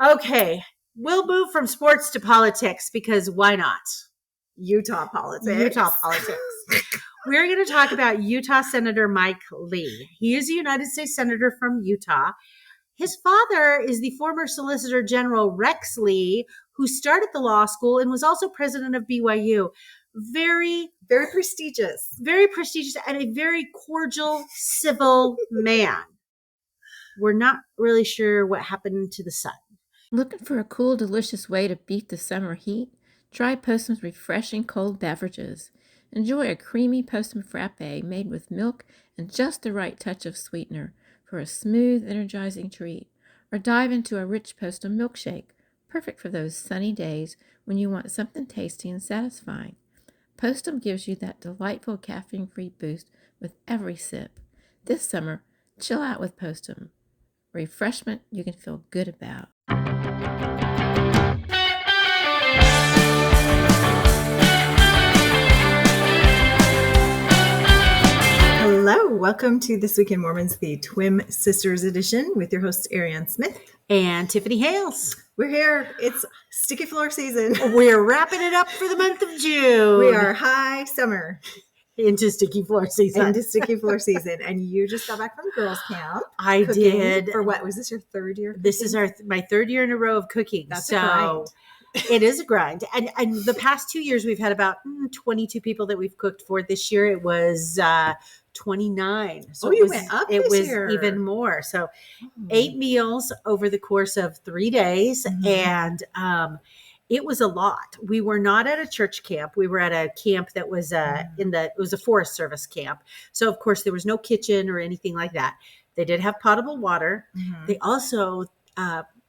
Okay, we'll move from sports to politics because why not? Utah politics. Utah politics. We're going to talk about Utah Senator Mike Lee. He is a United States Senator from Utah. His father is the former Solicitor General Rex Lee, who started the law school and was also president of BYU. Very prestigious. Very prestigious and a very cordial, civil man. We're not really sure what happened to the son. Looking for a cool, delicious way to beat the summer heat? Try Postma's refreshing cold beverages. Enjoy a creamy Postma frappe made with milk and just the right touch of sweetener for a smooth, energizing treat. Or dive into a rich Postma milkshake, perfect for those sunny days when you want something tasty and satisfying. Postma gives you that delightful caffeine-free boost with every sip. This summer, chill out with Postma. Refreshment you can feel good about. Hello, welcome to This Week in Mormons, the Twin Sisters edition with your hosts Ariane Smith and Tiffany Hales. We're here. It's sticky floor season. We're wrapping it up for the month of June. We are high summer. Into sticky floor season. And you just got back from girls' camp. I did. For what? Was this your third year? This is my third year in a row of cooking. That's a grind. It is a grind. And the past 2 years, we've had about 22 people that we've cooked for. This year, it was 29. So you went up this year. Even more. So 8 meals over the course of 3 days. Mm-hmm. And it was a lot. We were not at a church camp. We were at a camp that was it was a Forest Service camp. So of course there was no kitchen or anything like that. They did have potable water. Mm-hmm. They also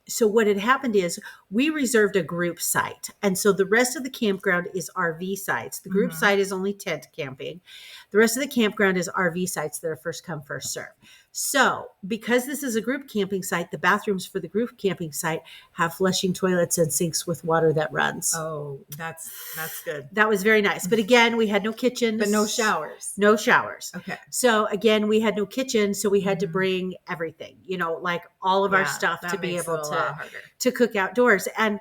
so what had happened is we reserved a group site. And so the rest of the campground is RV sites. The group site is only tent camping. The rest of the campground is RV sites that are first come, first serve. So because this is a group camping site, the bathrooms for the group camping site have flushing toilets and sinks with water that runs. Oh, that's good. That was very nice. But again, we had no kitchen. But no showers. No showers. Okay. So again, we had no kitchen. So we had to bring everything, like all of our stuff to be able to cook outdoors. And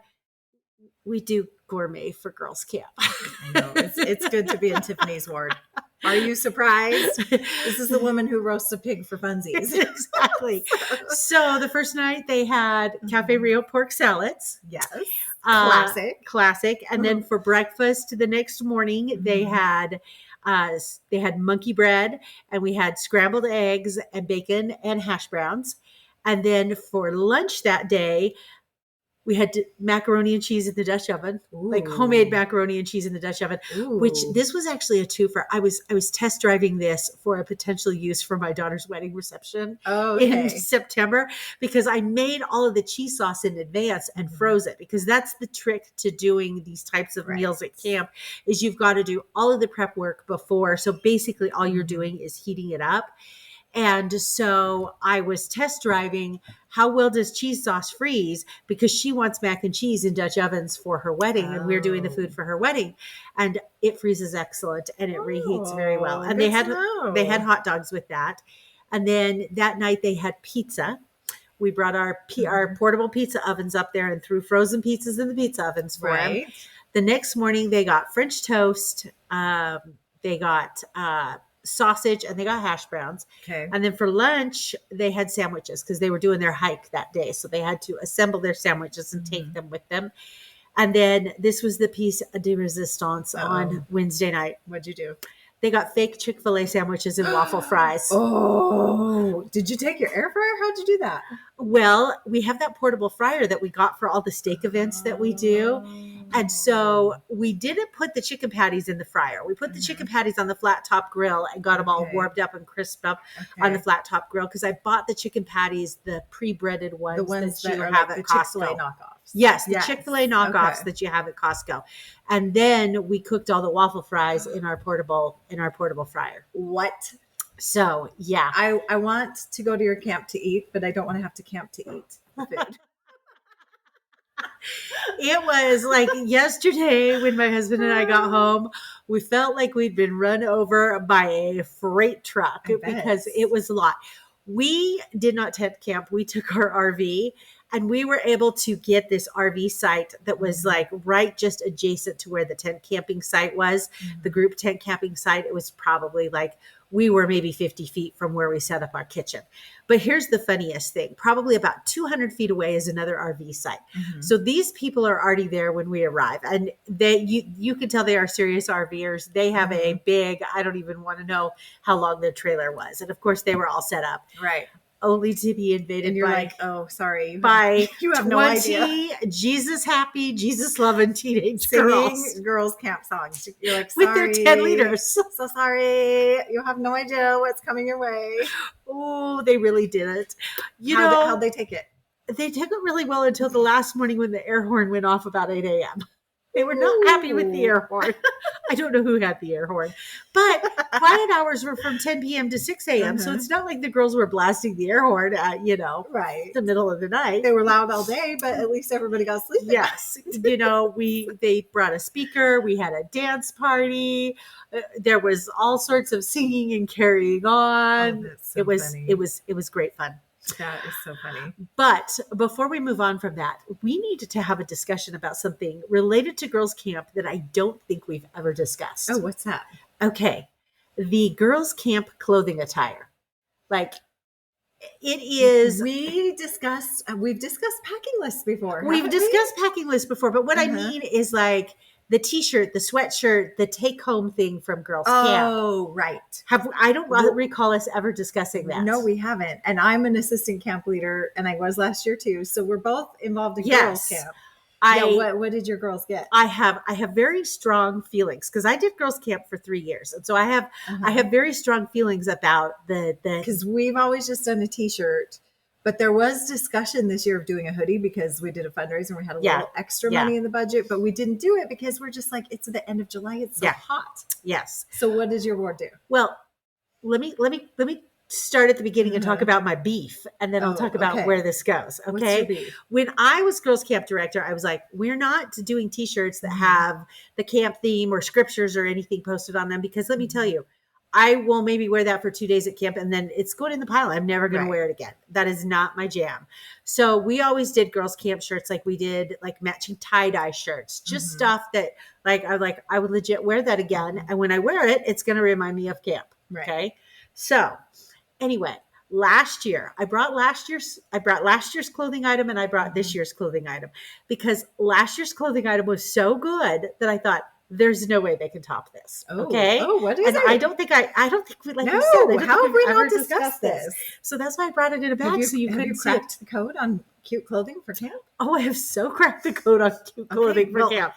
we do gourmet for girls' camp. I know. It's good to be in Tiffany's ward. Are you surprised? This is the woman who roasts a pig for funsies. Exactly. So the first night they had Cafe Rio pork salads. Yes. Classic. And then for breakfast the next morning, they had monkey bread, and we had scrambled eggs and bacon and hash browns. And then for lunch that day, we had macaroni and cheese in the Dutch oven, like homemade macaroni and cheese in the Dutch oven, which this was actually a twofer. I was test driving this for a potential use for my daughter's wedding reception in September, because I made all of the cheese sauce in advance and froze it, because that's the trick to doing these types of meals at camp is you've got to do all of the prep work before. So basically all you're doing is heating it up. And so I was test driving how well does cheese sauce freeze, because she wants mac and cheese in Dutch ovens for her wedding, and we're doing the food for her wedding, and it freezes excellent and it reheats very well. And they had hot dogs with that. And then that night they had pizza. We brought our portable pizza ovens up there and threw frozen pizzas in the pizza ovens for them. The next morning they got French toast. They got sausage, and they got hash browns. Okay. And then for lunch they had sandwiches, because they were doing their hike that day, so they had to assemble their sandwiches and take them with them. And then this was the piece de resistance on Wednesday night. What'd you do? They got fake Chick-fil-A sandwiches and waffle fries. Oh, did you take your air fryer? How'd you do that? Well, we have that portable fryer that we got for all the steak events that we do. And so we didn't put the chicken patties in the fryer. We put the chicken patties on the flat top grill and got them all warmed up and crisped up on the flat top grill, because I bought the chicken patties, the pre-breaded ones, that you have at Costco. Chick-fil-A knockoffs. Yes, the Chick-fil-A knockoffs that you have at Costco. And then we cooked all the waffle fries in our portable fryer. What? So, yeah. I want to go to your camp to eat, but I don't want to have to camp to eat food. It was like yesterday when my husband and I got home, we felt like we'd been run over by a freight truck because it was a lot. We did not tent camp. We took our RV, And we were able to get this RV site that was like right just adjacent to where the tent camping site was, the group tent camping site. It was probably like we were maybe 50 feet from where we set up our kitchen. But here's the funniest thing. Probably about 200 feet away is another RV site. So these people are already there when we arrive. And you can tell they are serious RVers. They have a big, I don't even want to know how long their trailer was. And of course they were all set up. Right. Only to be invaded And you're by, like, oh, sorry. by You have 20 no idea. Jesus happy, Jesus loving teenage Singing girls girls camp songs. You're like, with sorry. their 10 liters. So sorry. You have no idea what's coming your way. Oh, they really did it. How'd they take it? They took it really well until the last morning when the air horn went off about 8 a.m. They were not happy with the air horn. I don't know who had the air horn, but quiet hours were from 10 p.m. to 6 a.m. So it's not like the girls were blasting the air horn at, Right. the middle of the night. They were loud all day, but at least everybody got sleep. Yes. They brought a speaker. We had a dance party. There was all sorts of singing and carrying on. That's so it was, funny. it was great fun. That is so funny. But before we move on from that, we needed to have a discussion about something related to girls' camp that I don't think we've ever discussed. Oh, what's that? Okay. The girls' camp clothing attire. Like, it is. We've discussed packing lists before. We've haven't we? discussed packing lists before, but what I Uh-huh. mean is like the t-shirt, the sweatshirt, the take-home thing from girls' camp. Oh, right. I don't recall us ever discussing that. No, we haven't. And I'm an assistant camp leader, and I was last year too. So we're both involved in girls' Yes. camp. I What did your girls get? I have very strong feelings because I did girls' camp for 3 years, and so I have very strong feelings about the Because we've always just done a t-shirt, but there was discussion this year of doing a hoodie because we did a fundraiser and we had a little extra money in the budget, but we didn't do it because we're just like, it's the end of July. It's so hot. yes. So what does your ward do? Well, let me start at the beginning and talk about my beef, and then I'll talk about where this goes. What's Okay. your beef? When I was girls camp director, I was like, we're not doing t-shirts that have the camp theme or scriptures or anything posted on them, because let me tell you, I will maybe wear that for 2 days at camp and then it's going in the pile. I'm never going to wear it again. That is not my jam. So we always did girls camp shirts. Like we did like matching tie-dye shirts, just stuff that I would legit wear that again. And when I wear it, it's going to remind me of camp. Right. Okay. So anyway, last year I brought last year's clothing item and I brought this year's clothing item because last year's clothing item was so good that I thought there's no way they can top this. Okay. Oh, what is And it? I don't think we like No, you said, I don't how think have we we've ever not discussed this? So that's why I brought it in a bag so you have couldn't you see it. cracked the code on cute clothing for camp? Oh, I have so cracked the code on cute clothing for well, camp.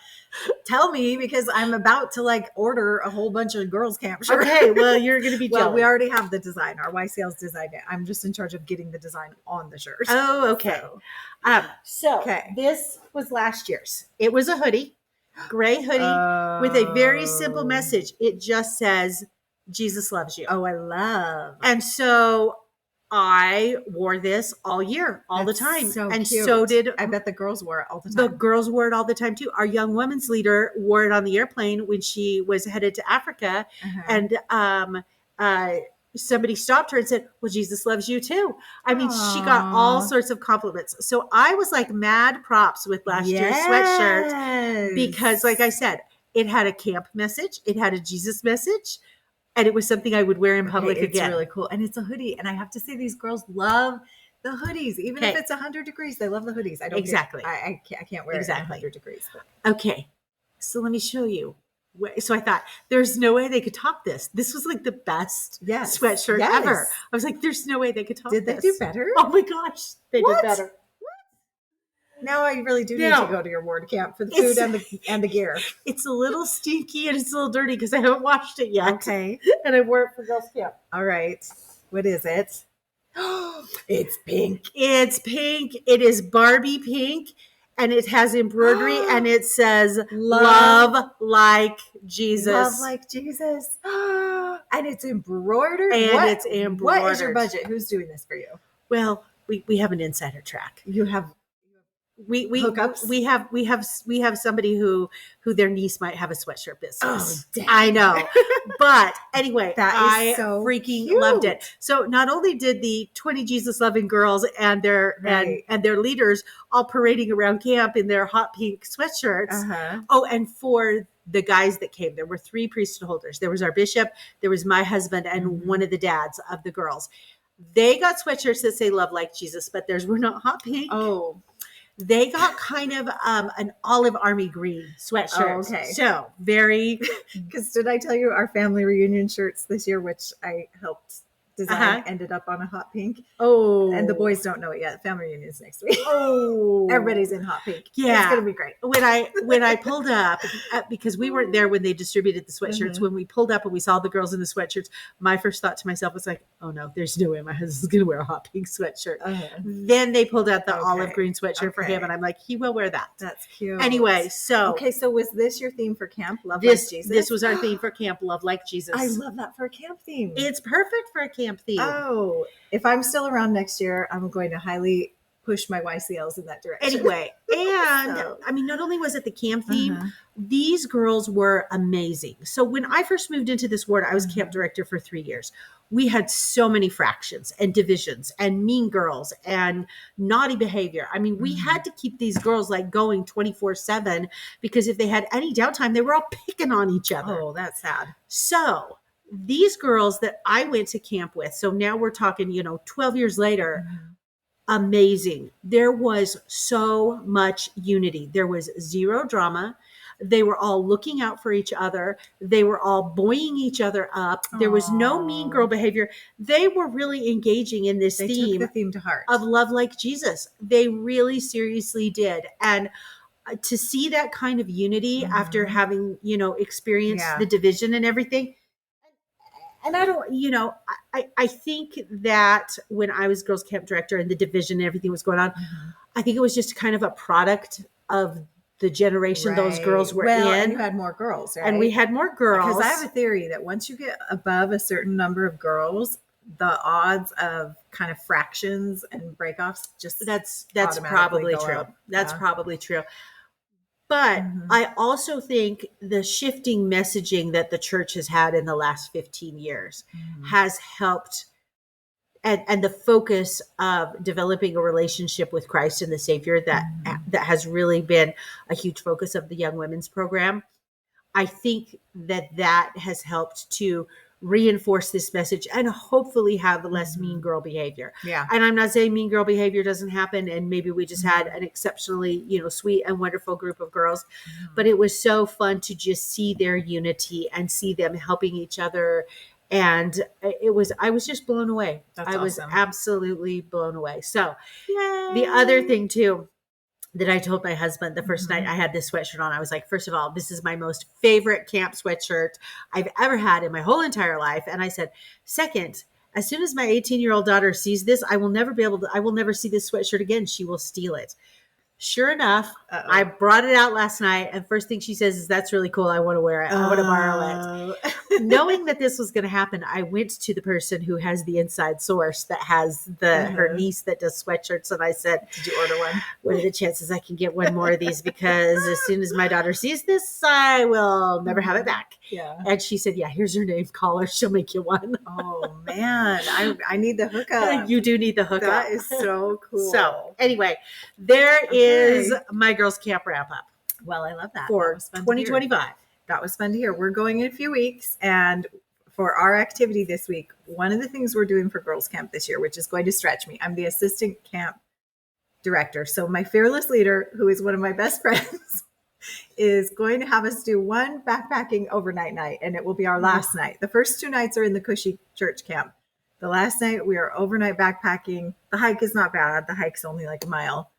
Tell me, because I'm about to like order a whole bunch of girls camp shirts. Okay, well, you're going to be Well, jealous. we already have the design. Our YCL's designed it. I'm just in charge of getting the design on the shirt. Oh, okay. So this was last year's. It was a hoodie, gray hoodie with a very simple message. It just says, Jesus loves you. Oh, I love. And so I wore this all year, all the time. So and cute. so did I bet the girls wore it all the the time. girls wore it all the time too. Our young women's leader wore it on the airplane when she was headed to Africa. Uh-huh. And somebody stopped her and said, well, Jesus loves you too. I mean, she got all Aw. sorts of compliments. So I was like mad props with last year's sweatshirt Yes. because, like I said, it had a camp message, it had a Jesus message, and it was something I would wear in public it's again. really cool. And it's a hoodie. And I have to say, these girls love the hoodies. Even if Okay. it's 100 degrees, they love the hoodies. I don't Exactly. I can't wear it Exactly. at 100 degrees. But Okay, so let me show you. So I thought, there's no way they could top this. This was like the best Yes. sweatshirt Yes. ever. I was like, there's no way they could top did this. they do better? Oh my gosh, they What? did better. Now I really do need No. to go to your ward camp for the food and the gear. It's a little stinky and it's a little dirty because I haven't washed it yet. Okay. And I wore it for girls camp. All right. What is it? It's pink. It's pink. It is Barbie pink. And it has embroidery and it says, love like Jesus. Love like Jesus. And it's embroidered. And What- it's What is your embroidered. budget? Who's doing this for you? Well, we have an insider track. You have we hookups? we have somebody who their niece might have a sweatshirt business. Oh, dang. I know. But anyway, That is I so freaking cute. loved it. So not only did the 20 Jesus loving girls and their Right. and their leaders all parading around camp in their hot pink sweatshirts. Uh-huh. Oh, and for the guys that came, there were 3 priesthood holders. There was our bishop, there was my husband, and one of the dads of the girls. They got sweatshirts that say "Love like Jesus," but theirs were not hot pink. Oh, They got kind of an olive army green sweatshirt. Oh, okay. So very. because did I tell you our family reunion shirts this year, which I helped design, ended up on a hot pink? Oh, And the boys don't know it yet. Family reunion is next week. Oh, Everybody's in hot pink. Yeah. It's gonna be great. When I pulled up, because we weren't there when they distributed the sweatshirts, when we pulled up and we saw the girls in the sweatshirts, my first thought to myself was like, oh no, there's no way my husband's going to wear a hot pink sweatshirt. Then they pulled out the olive green sweatshirt for him, and I'm like, he will wear that. That's cute. Anyway, so okay, so was this your theme for camp? Love like Jesus? This was our theme for camp, Love Like Jesus. I love that for a camp theme. It's perfect for a camp theme. Oh, if I'm still around next year, I'm going to highly push my YCLs in that direction. Anyway, and So. I mean, not only was it the camp theme, these girls were amazing. So when I first moved into this ward, I was camp director for 3 years. We had so many fractions and divisions and mean girls and naughty behavior. I mean, we had to keep these girls like going 24/7 because if they had any downtime, they were all picking on each other. Oh, that's sad. So these girls that I went to camp with, so now we're talking, 12 years later, amazing. There was so much unity. There was zero drama. They were all looking out for each other. They were all buoying each other up. There was no mean girl behavior. They were really engaging in this They theme took the theme to heart. of Love Like Jesus. They really seriously did. And to see that kind of unity after having, experienced the division and everything. And I don't, I think that when I was girls camp director and the division and everything was going on, I think it was just kind of a product of the generation those girls were in. And you had more girls, right? And we had more girls. Because I have a theory that once you get above a certain number of girls, the odds of kind of fractions and breakoffs just that's automatically probably go true. up. That's probably true. But I also think the shifting messaging that the church has had in the last 15 years has helped, and the focus of developing a relationship with Christ and the Savior that has really been a huge focus of the Young Women's Program. I think that has helped to reinforce this message and hopefully have less mean girl behavior. Yeah. And I'm not saying mean girl behavior doesn't happen. And maybe we just had an exceptionally, sweet and wonderful group of girls, but it was so fun to just see their unity and see them helping each other. And I was just blown away. That's was awesome. absolutely blown away. So the other thing too, that I told my husband the first night I had this sweatshirt on, I was like, first of all, this is my most favorite camp sweatshirt I've ever had in my whole entire life. And I said, second, as soon as my 18-year-old daughter sees this, I will never see this sweatshirt again. She will steal it. Sure enough, I brought it out last night, and first thing she says is, that's really cool. I want to wear it. I want to borrow it. Knowing that this was going to happen, I went to the person who has the inside source that has her niece that does sweatshirts. And I said, did you order one? What are the chances I can get one more of these? Because as soon as my daughter sees this, I will never have it back. Yeah. And she said, yeah, here's her name. Call her. She'll make you one. Oh, man. I need the hookup. You do need the hookup. That is so cool. So anyway, there is my girls' camp wrap up. Well, I love that. For That was fun to 2025. hear. That was fun to hear. We're going in a few weeks, and for our activity this week, one of the things we're doing for girls camp this year, which is going to stretch me, I'm the assistant camp director. So my fearless leader, who is one of my best friends, is going to have us do one backpacking overnight night, and it will be our last night. The first 2 nights are in the Cushy Church camp. The last night we are overnight backpacking. The hike is not bad. The hike's only like a mile.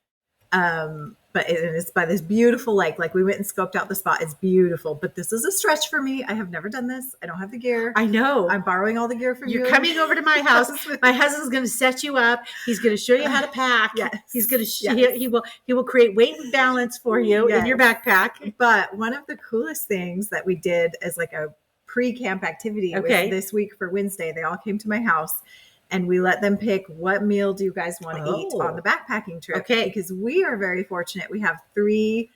But it's by this beautiful lake. Like we went and scoped out the spot. It's beautiful, but this is a stretch for me. I have never done this. I don't have the gear. I know. I'm borrowing all the gear from you. You're coming over to my house. My husband's going to set you up. He's going to show you how to pack. Yes. He's going to, he will create weight and balance for you in your backpack. But one of the coolest things that we did as like a pre-camp activity was this week for Wednesday. They all came to my house And we let them pick what meal do you guys want to eat Oh. on the backpacking trip. Okay. Because we are very fortunate. We have 3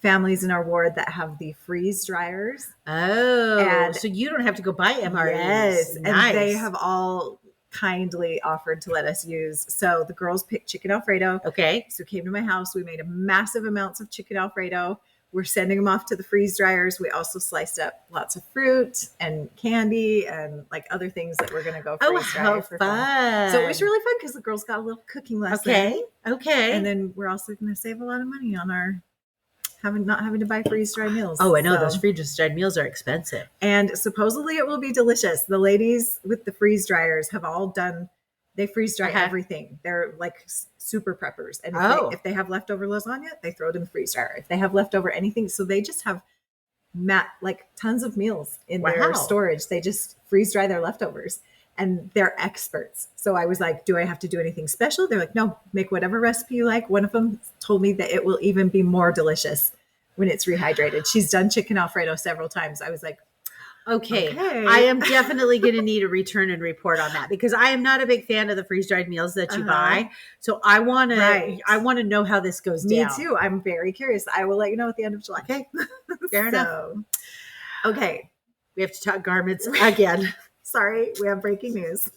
families in our ward that have the freeze dryers. Oh, And- so you don't have to go buy MREs. Yes. Nice. And they have all kindly offered to let us use. So the girls picked chicken Alfredo. Okay. So came to my house. We made a massive amounts of chicken Alfredo. We're sending them off to the freeze dryers. We also sliced up lots of fruit and candy and like other things that we're going to go Oh, freeze dry how for fun. So it was really fun because the girls got a little cooking lesson. Okay. Okay. And then we're also going to save a lot of money on our not having to buy freeze dry meals. oh, I know So- those freeze dried meals are expensive. And supposedly it will be delicious. The ladies with the freeze dryers have all done, they freeze dry Uh-huh. everything. They're like super preppers. And Oh. if they have leftover lasagna, they throw it in the freeze dryer. If they have leftover anything, so they just have like tons of meals in Wow. their storage. They just freeze dry their leftovers and they're experts. So I was like, do I have to do anything special? They're like, no, make whatever recipe you like. One of them told me that it will even be more delicious when it's rehydrated. She's done chicken Alfredo several times. I was like, Okay. Okay. I am definitely going to need a return and report on that because I am not a big fan of the freeze dried meals that you Uh-huh. buy. So I want Right. to know how this goes me down. too. I'm very curious. I will let you know at the end of July. Okay. Fair enough. So, okay. We have to talk garments again. Sorry, we have breaking news.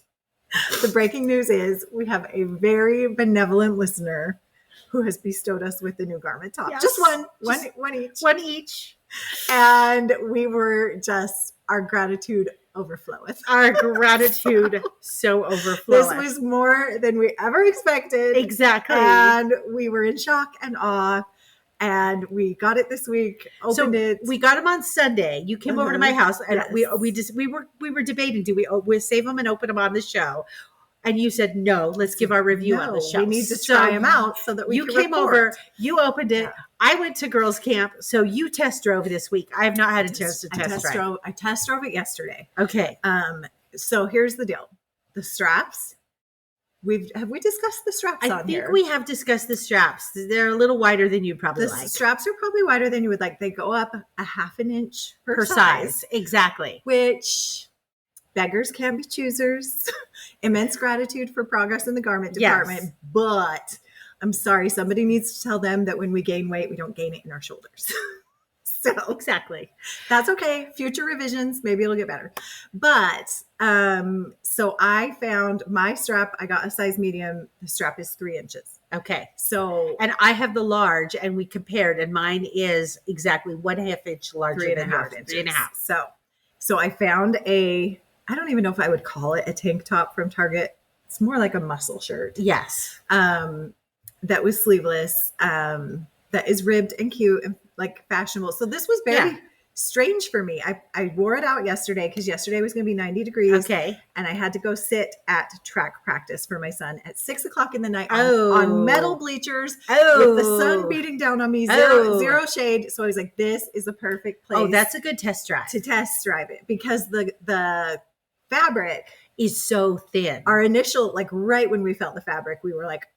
The breaking news is we have a very benevolent listener who has bestowed us with the new garment top. Yes. Just one each. One each. And we were just, our gratitude overfloweth. Our gratitude so This overflowing. was more than we ever expected. exactly. And we were in shock and awe. And we got it this week, opened it. We got them on Sunday. You came over to my Uh-huh. house, and Yes. we were debating: do we save them and open them on the show? And you said no. Let's give our review on the No, show. We need to So try them out so that we You can came report. over. You opened it. Yeah. I went to girls' camp, so you test drove this week. I have not had a chance to test drive. I test drove it yesterday. Okay. So here's the deal: the straps. Have we discussed the straps I on think here? we have discussed the straps. They're a little wider than you'd probably The like. straps are probably wider than you would like. They go up a half an inch per Per size. Exactly. which beggars can be choosers. Immense gratitude for progress in the garment Yes. department, but I'm sorry, somebody needs to tell them that when we gain weight, we don't gain it in our shoulders. So Exactly. that's okay. Future revisions, maybe it'll get better. But so I found my strap. I got a size medium. The strap is 3 inches. Okay. So And I have the large, and we compared, and mine is exactly 1/2 inch larger 3.5 than yours. inches. 3.5. So I found I don't even know if I would call it a tank top from Target. It's more like a muscle shirt. Yes. That was sleeveless. That is ribbed and cute and like fashionable. So this was very Yeah. strange for me. I wore it out yesterday because yesterday was going to be 90 degrees. Okay. And I had to go sit at track practice for my son at 6:00 in the night Oh. on metal bleachers Oh. with the sun beating down on me, Oh. zero shade. So I was like, this is a perfect place Oh, that's a good test drive. to test drive it because the fabric, Is so thin. our initial, like right when we felt the fabric, we were like,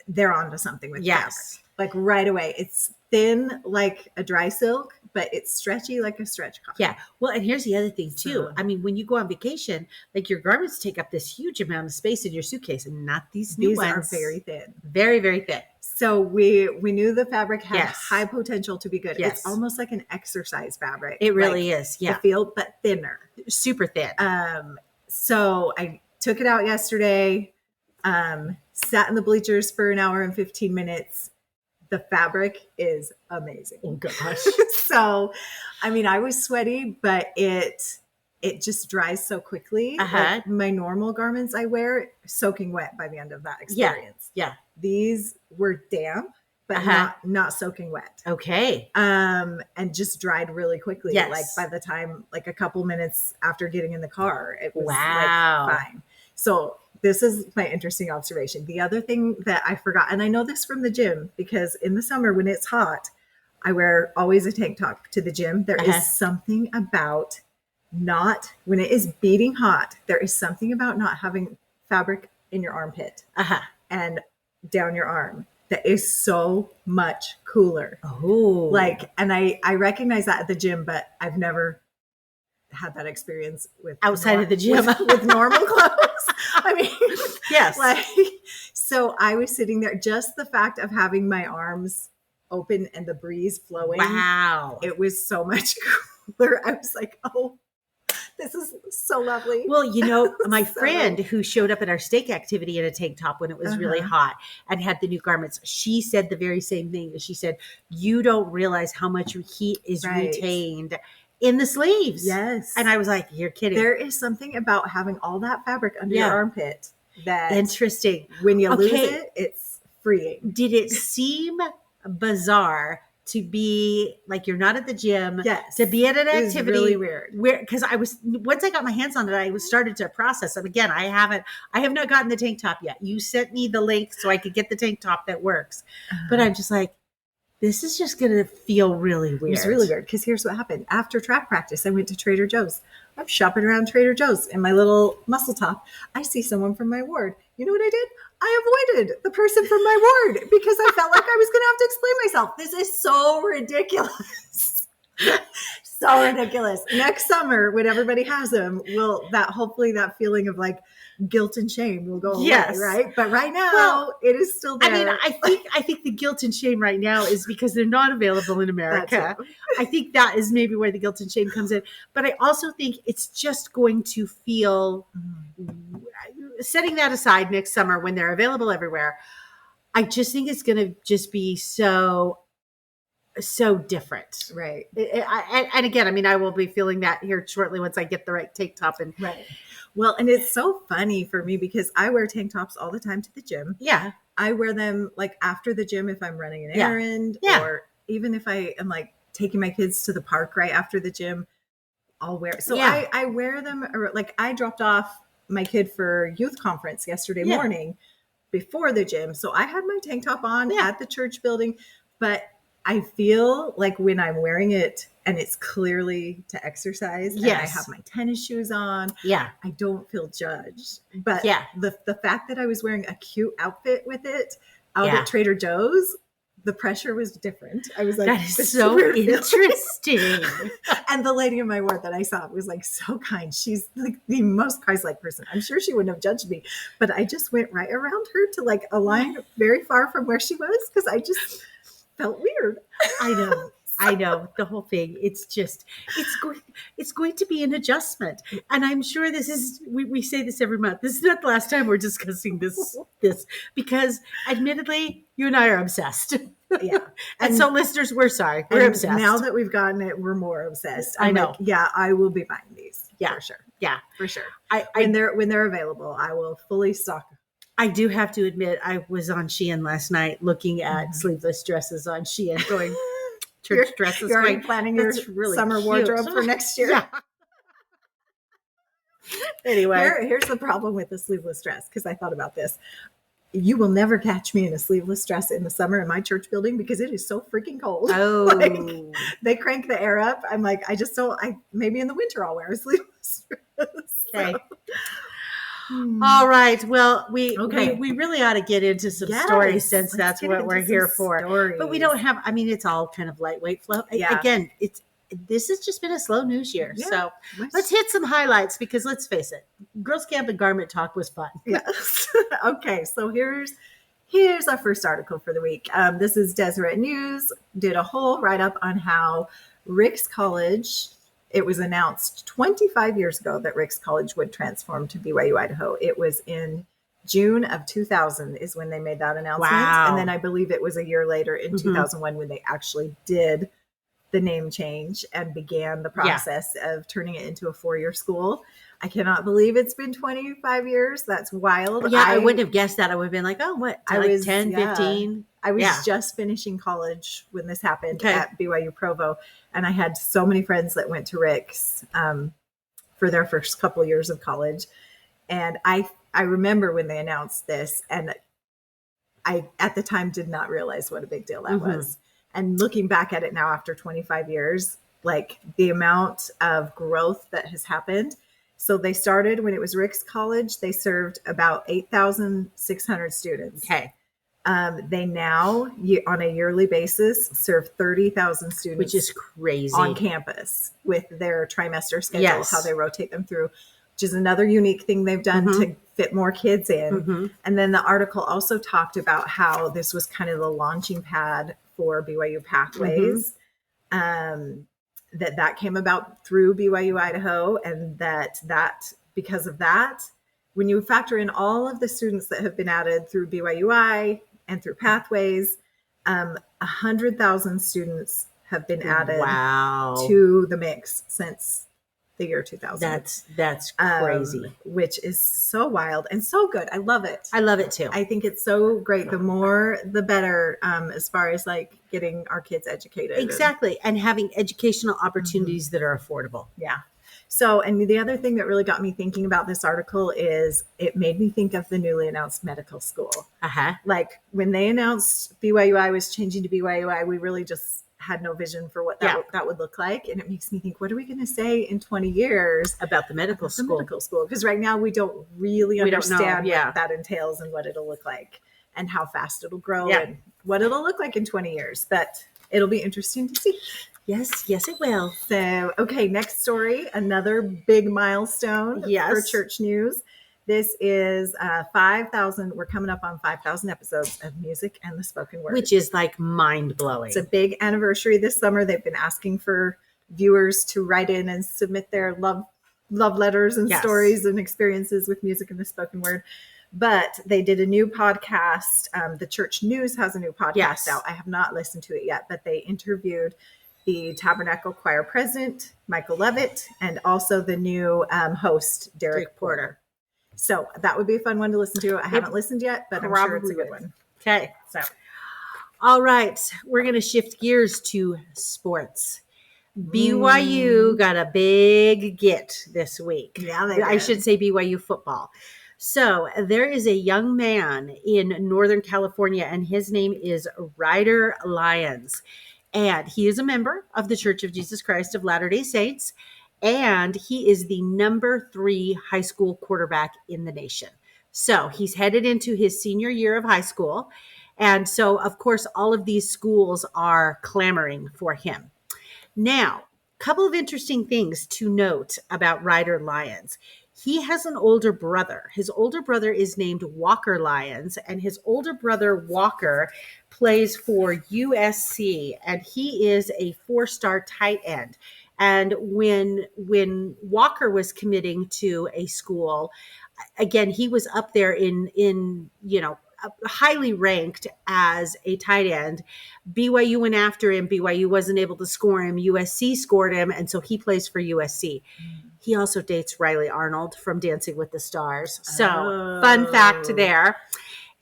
they're onto something with fabric. Yes. Like right away. It's thin like a dry silk, but it's stretchy like a stretch cotton. Yeah. Well, and here's the other thing too. So- I mean, when you go on vacation, like your garments take up this huge amount of space in your suitcase, and not these new These ones. are very thin. very, very thin. So we knew the fabric had Yes. high potential to be good. Yes. It's almost like an exercise fabric. It really like is. the Yeah. feel, but thinner. Super thin. So I took it out yesterday, sat in the bleachers for an hour and 15 minutes. The fabric is amazing. Oh gosh. So, I mean, I was sweaty, but it just dries so quickly. Uh-huh. Like my normal garments I wear soaking wet by the end of that experience. Yeah. These were damp, but Uh-huh. not soaking wet. Okay. And just dried really quickly. Yes. Like by the time, like a couple minutes after getting in the car, it was Wow. like fine. So this is my interesting observation. The other thing that I forgot, and I know this from the gym, because in the summer when it's hot, I wear always a tank top to the gym. There is Uh-huh. something about when it is beating hot, there is something about not having fabric in your armpit Uh-huh. and down your arm that is so much cooler. Oh. And I recognize that at the gym, but I've never had that experience with Outside of the gym. with normal clothes. I mean, Yes. like, so I was sitting there, just the fact of having my arms open and the breeze flowing. Wow. It was so much cooler. I was like, oh, this is so lovely. Well, you know, my So- friend who showed up at our steak activity in a tank top when it was really hot and had the new garments, she said the very same thing. She said, you don't realize how much heat is retained in the sleeves. Yes. And I was like, you're kidding. There is something about having all that fabric under your armpit that Interesting. when you lose it, it's freeing. Did it seem bizarre to be like you're not at the gym, Yes. to be at an It was activity? really weird. Because I was, once I got my hands on it, I was started to process. And again, I have not gotten the tank top yet. You sent me the link so I could get the tank top that works. But I'm just like, this is just going to feel really weird. It was really weird because here's what happened. After track practice, I went to Trader Joe's. I'm shopping around Trader Joe's in my little muscle top. I see someone from my ward. You know what I did? I avoided the person from my ward because I felt like I was going to have to explain myself. This is so ridiculous. So ridiculous. Next summer, when everybody has them, hopefully that feeling of like guilt and shame will go away, right? But right now, it is still there. I mean, I think the guilt and shame right now is because they're not available in America. I think that is maybe where the guilt and shame comes in. But I also think it's just going to feel, setting that aside next summer when they're available everywhere, I just think it's going to just be so different. Right. And again, I mean, I will be feeling that here shortly once I get the right tank top. And right. Well, and it's so funny for me because I wear tank tops all the time to the gym. Yeah. I wear them like after the gym if I'm running an errand or even if I am like taking my kids to the park right after the gym, I'll wear. So I wear them, or like I dropped off my kid for youth conference yesterday morning before the gym. So I had my tank top on at the church building, but I feel like when I'm wearing it and it's clearly to exercise and I have my tennis shoes on, I don't feel judged. But the fact that I was wearing a cute outfit with it out at Trader Joe's, the pressure was different. I was like, that is so interesting. And the lady in my ward that I saw was like so kind. She's like the most Christ-like person. I'm sure she wouldn't have judged me, but I just went right around her to like a line very far from where she was because I just felt weird. I know the whole thing. It's just, it's going to be an adjustment. And I'm sure this is, we say this every month. This is not the last time we're discussing this because admittedly, you and I are obsessed. Yeah. And so listeners, we're sorry. We're obsessed. Now that we've gotten it, we're more obsessed. I know. Like, I will be buying these. Yeah. For sure. Yeah. For sure. When they're available, I will fully stock them. I do have to admit, I was on Shein last night looking at sleeveless dresses on Shein going, church dresses. You're already planning your really summer cute wardrobe for next year. Yeah. Anyway. Here's the problem with the sleeveless dress, because I thought about this. You will never catch me in a sleeveless dress in the summer in my church building because it is so freaking cold. Oh. Like, they crank the air up. I'm like, maybe in the winter I'll wear a sleeveless dress. Okay. All right. Well, we really ought to get into some stories since that's what we're here for. Stories. But we don't have, I mean, it's all kind of lightweight flow. Yeah. Again, this has just been a slow news year. Yeah. So let's hit some highlights because let's face it, Girls Camp and Garment Talk was fun. Yes. Okay. So here's our first article for the week. This is Deseret News, did a whole write-up on how Ricks College, it was announced 25 years ago that Ricks College would transform to BYU Idaho. It was in June of 2000 is when they made that announcement. Wow. And then I believe it was a year later in 2001 when they actually did the name change and began the process of turning it into a 4-year school. I cannot believe it's been 25 years. That's wild. Yeah, I wouldn't have guessed that. I would have been like, oh, what? I like was 10, 15. I was just finishing college when this happened at BYU Provo. And I had so many friends that went to Ricks for their first couple of years of college. And I remember when they announced this, and I, at the time, did not realize what a big deal that was. And looking back at it now after 25 years, like the amount of growth that has happened. So they started when it was Ricks College, they served about 8,600 students. Okay. They now, on a yearly basis, serve 30,000 students. Which is crazy. On campus with their trimester schedule, how they rotate them through. which is another unique thing they've done to fit more kids in. Mm-hmm. And then the article also talked about how this was kind of the launching pad for BYU Pathways. That came about through BYU Idaho, and that because of that, when you factor in all of the students that have been added through BYUI and through Pathways, 100,000 students have been added to the mix since the year 2000. That's crazy. Which is so wild and so good. I love it. I love it too. I think it's so great. The more, the better, as far as like getting our kids educated. Exactly. And having educational opportunities that are affordable. Yeah. So, and the other thing that really got me thinking about this article is it made me think of the newly announced medical school. Like when they announced BYUI was changing to BYUI, we really just had no vision for what that would look like. And it makes me think, what are we going to say in 20 years about the medical school? Because right now we don't really understand what that entails and what it'll look like and how fast it'll grow and what it'll look like in 20 years. But it'll be interesting to see. Yes, it will. So, okay, next story, another big milestone for church news. This is 5,000. We're coming up on 5,000 episodes of music and the spoken word, which is like mind blowing. It's a big anniversary this summer. They've been asking for viewers to write in and submit their love letters and stories and experiences with music and the spoken word. But they did a new podcast. The Church News has a new podcast out. I have not listened to it yet, but they interviewed the Tabernacle Choir president, Michael Levitt, and also the new host, Derek Porter. So that would be a fun one to listen to. I haven't listened yet, but I'm sure it's a good one. Okay. So, all right. We're going to shift gears to sports. BYU got a big get this week. Yeah, they did. I should say BYU football. So there is a young man in Northern California, and his name is Ryder Lyons. And he is a member of the Church of Jesus Christ of Latter-day Saints. And he is the number 3 high school quarterback in the nation. So he's headed into his senior year of high school. And so, of course, all of these schools are clamoring for him. Now, a couple of interesting things to note about Ryder Lyons. He has an older brother. His older brother is named Walker Lyons, and his older brother Walker plays for USC, and he is a 4-star tight end. And when Walker was committing to a school, again, he was up there in highly ranked as a tight end. BYU went after him. BYU wasn't able to score him. USC scored him, and so he plays for USC. He also dates Riley Arnold from Dancing with the Stars. So fun fact there.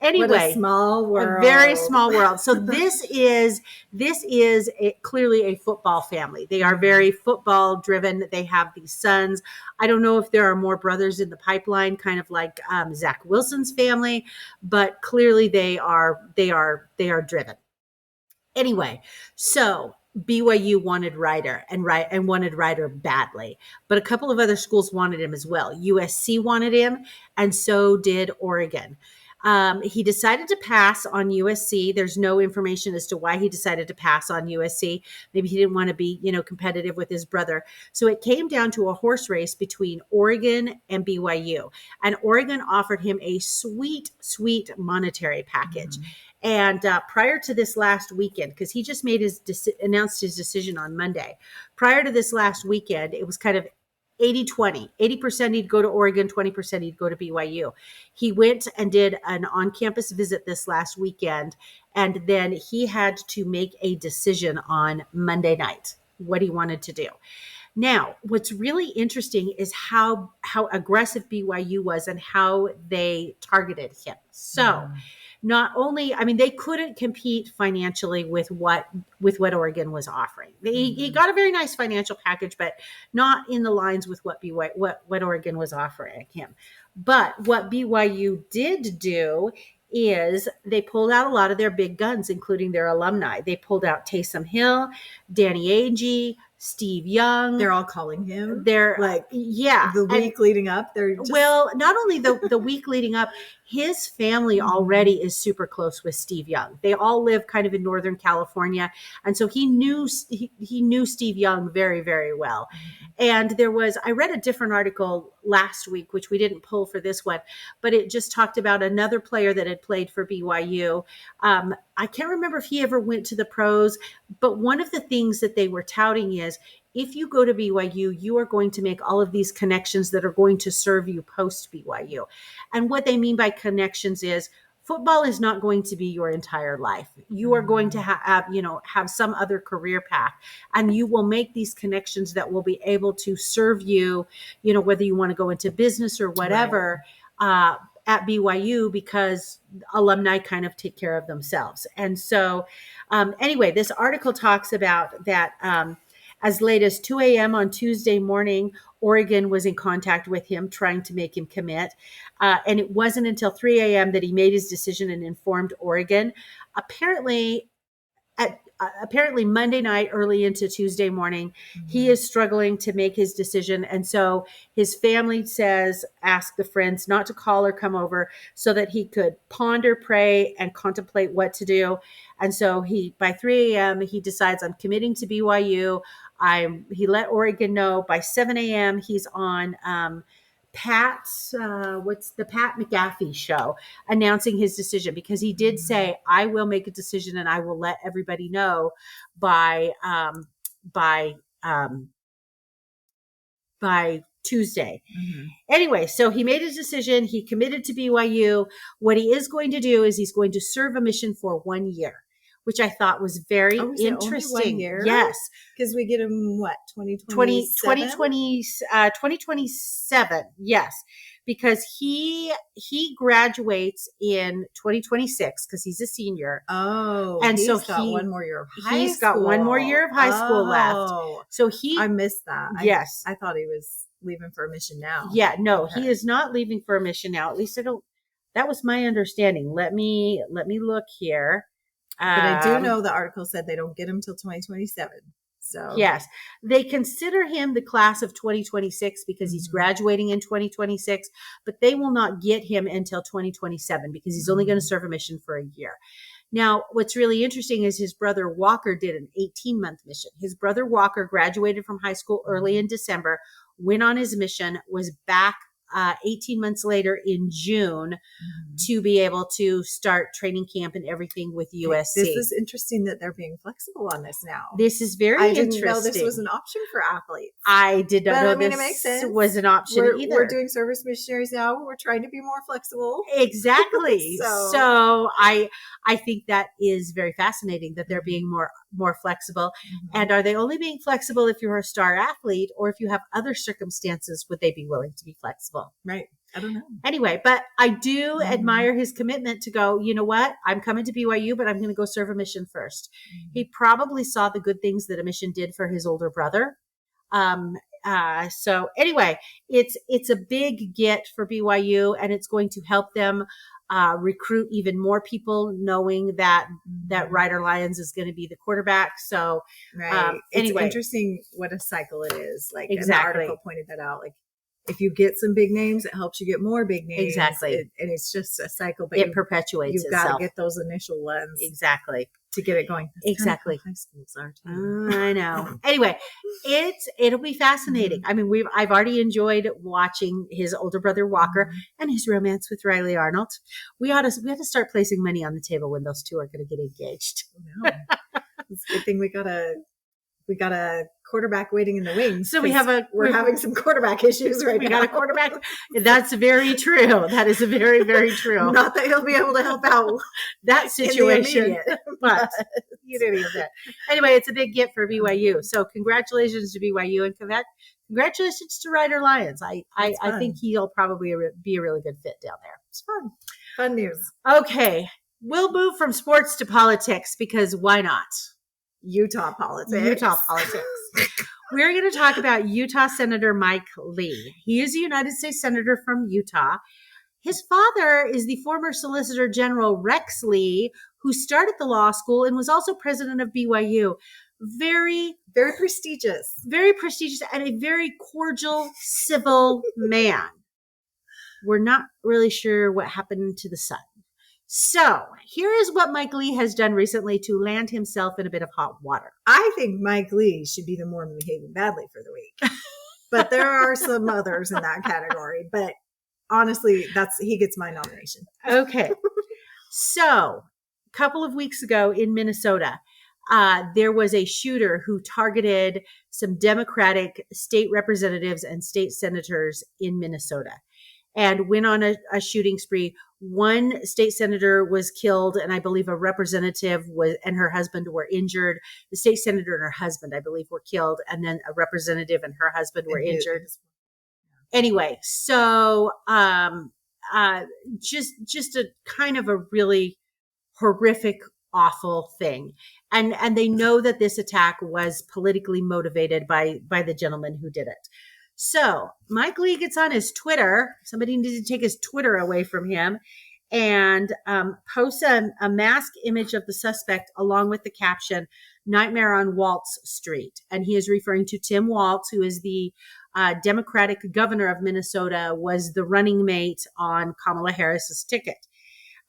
Anyway, what a small world. A very small world. So this is clearly a football family. They are very football driven. They have these sons. I don't know if there are more brothers in the pipeline, kind of like Zach Wilson's family, but clearly they are driven. Anyway, so BYU wanted Ryder and wanted Ryder badly, but a couple of other schools wanted him as well. USC wanted him, and so did Oregon. He decided to pass on USC. There's no information as to why he decided to pass on USC. Maybe he didn't want to be, competitive with his brother. So it came down to a horse race between Oregon and BYU. And Oregon offered him a sweet, sweet monetary package. Mm-hmm. And prior to this last weekend, because he just announced his decision on Monday. Prior to this last weekend, it was kind of 80-20. 80% he'd go to Oregon, 20% he'd go to BYU. He went and did an on-campus visit this last weekend, and then he had to make a decision on Monday night, what he wanted to do. Now, what's really interesting is how aggressive BYU was and how they targeted him. So not only, they couldn't compete financially with what Oregon was offering. He got a very nice financial package, but not in the lines with what Oregon was offering him. But what BYU did do is they pulled out a lot of their big guns, including their alumni. They pulled out Taysom Hill, Danny Agee, Steve Young. They're all calling him. They're the week leading up. They're just... Well, not only the week leading up, his family already is super close with Steve Young. They all live kind of in Northern California, and so he knew Steve Young very, very well. And I read a different article last week, which we didn't pull for this one, but it just talked about another player that had played for BYU. I can't remember if he ever went to the pros, but one of the things that they were touting is if you go to BYU, you are going to make all of these connections that are going to serve you post BYU. And what they mean by connections is football is not going to be your entire life. You are going to have some other career path, and you will make these connections that will be able to serve you, whether you want to go into business or whatever, at BYU, because alumni kind of take care of themselves. And so anyway, this article talks about that as late as 2 a.m. on Tuesday morning, Oregon was in contact with him, trying to make him commit. And it wasn't until 3 a.m. that he made his decision and informed Oregon. Apparently Monday night, early into Tuesday morning, he is struggling to make his decision. And so his family ask the friends not to call or come over so that he could ponder, pray, and contemplate what to do. And so by 3 a.m., he decides, I'm committing to BYU. He let Oregon know. By 7 a.m., he's on Pat's, what's the Pat McAfee show, announcing his decision, because he did say, I will make a decision and I will let everybody know by Tuesday. Anyway, so he made his decision. He committed to BYU. What he is going to do is he's going to serve a mission for 1 year, which I thought was very interesting. Only 1 year? Yes. Because we get him, 2027. Yes. Because he graduates in 2026 because he's a senior. Oh, and he's so got one more year of high school. He's got one more year of high school left. So I missed that. Yes. I thought he was leaving for a mission now. Yeah, no, he is not leaving for a mission now. At least that was my understanding. Let me look here. But I do know the article said they don't get him till 2027. So yes, they consider him the class of 2026 because he's graduating in 2026, but they will not get him until 2027 because he's only going to serve a mission for a year. Now, what's really interesting is his brother Walker did an 18-month mission. His brother Walker graduated from high school early in December, went on his mission, was back 18 months later in June to be able to start training camp and everything with USC. This is interesting that they're being flexible on this now. This is very interesting. I didn't know this was an option for athletes. I did not know this it makes sense. Was an option either. We're doing service missionaries now. We're trying to be more flexible. Exactly. So I think that is very fascinating that they're being more flexible. And are they only being flexible if you're a star athlete, or if you have other circumstances, would they be willing to be flexible? Right. I don't know. Anyway, but I do admire his commitment to go, you know what? I'm coming to BYU, but I'm going to go serve a mission first. He probably saw the good things that a mission did for his older brother. So anyway, it's a big get for BYU, and it's going to help them recruit even more people, knowing that Ryder Lyons is going to be the quarterback. So anyway, it's interesting what a cycle it is. Like, exactly. And the article pointed that out. Like, if you get some big names, it helps you get more big names. Exactly. And it's just a cycle. But it perpetuates You've itself. got to get those initial ones. Exactly. To get it going. That's exactly. Kind of how high schools are too. I know. Anyway, it'll be fascinating. I mean, I've already enjoyed watching his older brother Walker and his romance with Riley Arnold. We have to start placing money on the table when those two are going to get engaged. No. It's a good thing we got a quarterback waiting in the wings. So we're having some quarterback issues right now. We got a quarterback. That's very true. That is very, very true. Not that he'll be able to help out that situation, but you didn't even that. Anyway, it's a big get for BYU. So congratulations to BYU, and congratulations to Ryder Lyons. I think he'll probably be a really good fit down there. It's fun news. Okay, we'll move from sports to politics, because why not? Utah politics. We're going to talk about Utah Senator Mike Lee. He is a United States Senator from Utah. His father is the former Solicitor General Rex Lee, who started the law school and was also president of BYU. Very, very prestigious. Very prestigious, and a very cordial, civil man. We're not really sure what happened to the son. So here is what Mike Lee has done recently to land himself in a bit of hot water. I think Mike Lee should be the Mormon behaving badly for the week. but there are some others in that category. But honestly, he gets my nomination. Okay. So a couple of weeks ago in Minnesota, there was a shooter who targeted some Democratic state representatives and state senators in Minnesota and went on a shooting spree. One state senator was killed, and I believe a representative and her husband were injured. The state senator and her husband, I believe, were killed, and then a representative and her husband were injured. Anyway, so just a kind of a really horrific, awful thing. And they know that this attack was politically motivated by the gentleman who did it. So Mike Lee gets on his Twitter. Somebody needs to take his Twitter away from him and posts a mask image of the suspect along with the caption, "Nightmare on Waltz Street." And he is referring to Tim Waltz, who is the Democratic governor of Minnesota, was the running mate on Kamala Harris's ticket.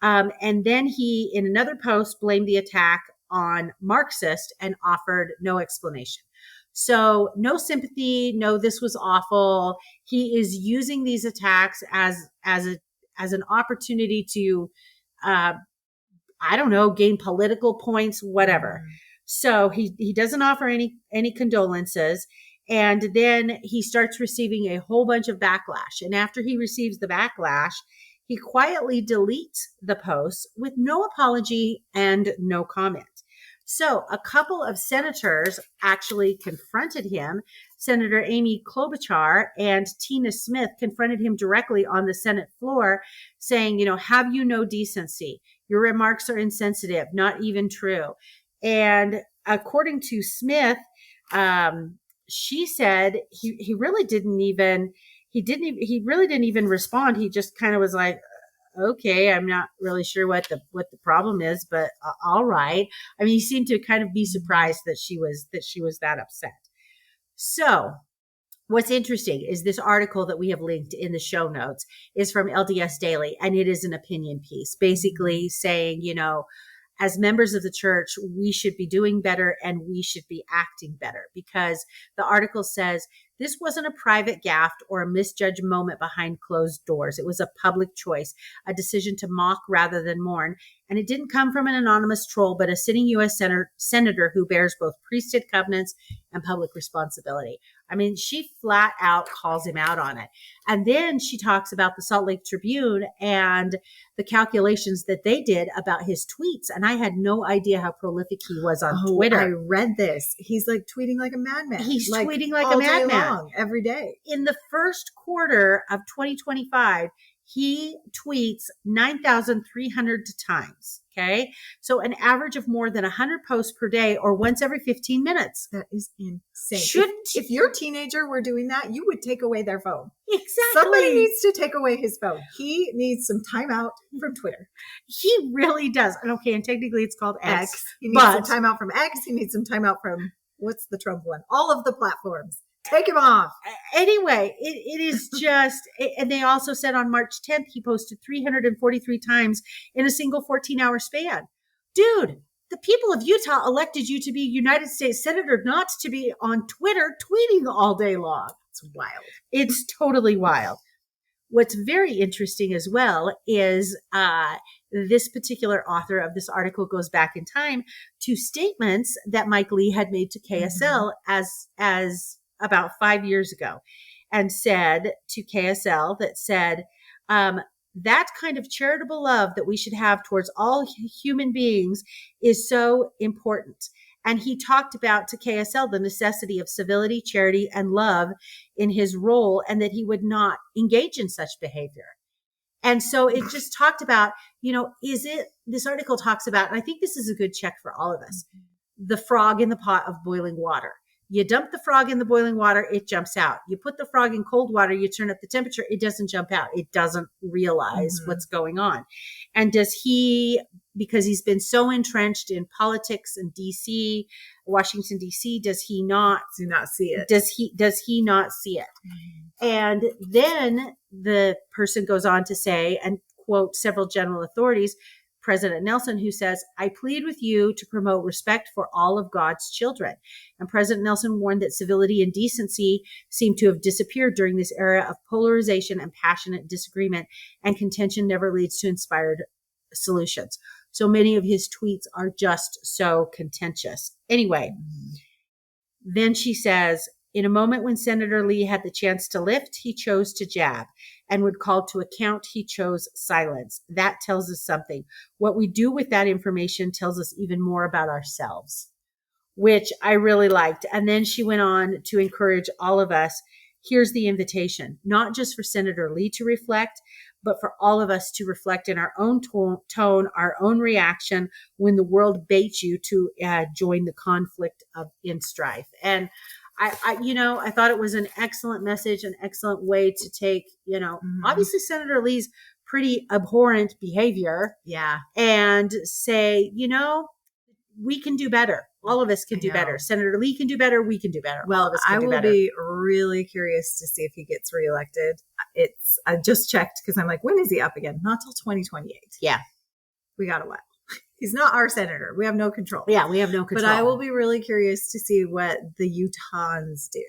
And then he, in another post, blamed the attack on Marxist and offered no explanation. So no sympathy, no, this was awful. He is using these attacks as an opportunity to, I don't know, gain political points, whatever. So he doesn't offer any condolences. And then he starts receiving a whole bunch of backlash. And after he receives the backlash, he quietly deletes the post with no apology and no comment. So a couple of senators actually confronted him. Senator Amy Klobuchar and Tina Smith confronted him directly on the Senate floor saying, have you no decency? Your remarks are insensitive, not even true. And according to Smith, she said he really didn't even respond. He just kind of was like, okay, I'm not really sure what the problem is, but all right. I mean, he seemed to kind of be surprised that she was that upset. So what's interesting is this article that we have linked in the show notes is from LDS Daily, and it is an opinion piece basically saying, as members of the church, we should be doing better and we should be acting better, because the article says this wasn't a private gaffe or a misjudged moment behind closed doors. It was a public choice, a decision to mock rather than mourn. And it didn't come from an anonymous troll, but a sitting U.S. senator who bears both priesthood covenants and public responsibility. I mean, she flat out calls him out on it. And then she talks about the Salt Lake Tribune and the calculations that they did about his tweets. And I had no idea how prolific he was on Twitter. I read this. He's like tweeting like a madman. He's tweeting like a madman every day. In the first quarter of 2025, he tweets 9,300 times. Okay. So an average of more than 100 posts per day or once every 15 minutes. That is insane. If your teenager were doing that, you would take away their phone. Exactly. Somebody needs to take away his phone. He needs some time out from Twitter. He really does. Okay. And technically it's called X. He needs some time out from X. He needs some time out from, what's the Trump one? All of the platforms. Take him off. Anyway, it is just, and they also said on March 10th, he posted 343 times in a single 14-hour span. Dude, the people of Utah elected you to be United States Senator, not to be on Twitter tweeting all day long. It's wild. It's totally wild. What's very interesting as well is this particular author of this article goes back in time to statements that Mike Lee had made to KSL as about 5 years ago, and said to KSL that kind of charitable love that we should have towards all human beings is so important. And he talked about to KSL the necessity of civility, charity, and love in his role, and that he would not engage in such behavior. And so it just talked about, this article talks about, and I think this is a good check for all of us, the frog in the pot of boiling water. You dump the frog in the boiling water, it jumps out. You put the frog in cold water, you turn up the temperature, it doesn't jump out. It doesn't realize what's going on. And does he, because he's been so entrenched in politics in DC, Washington, DC, does he not see it? Does he not see it? And then the person goes on to say, and quote several general authorities, President Nelson, who says, I plead with you to promote respect for all of God's children. And President Nelson warned that civility and decency seem to have disappeared during this era of polarization and passionate disagreement, and contention never leads to inspired solutions. So many of his tweets are just so contentious. Anyway, then she says, in a moment when Senator Lee had the chance to lift, he chose to jab, and would call to account, he chose silence. That tells us something. What we do with that information tells us even more about ourselves, which I really liked. And then she went on to encourage all of us. Here's the invitation, not just for Senator Lee to reflect, but for all of us to reflect in our own tone, our own reaction when the world baits you to join the conflict in strife. And I thought it was an excellent message, an excellent way to take, obviously Senator Lee's pretty abhorrent behavior. Yeah. And say, we can do better. All of us can do better. Senator Lee can do better. We can do better. Well, all of us can I do will better. be really curious to see if he gets reelected. I just checked because I'm like, when is he up again? Not till 2028. Yeah. We got a while. He's not our senator. We have no control. Yeah, we have no control. But I will be really curious to see what the Utahns do.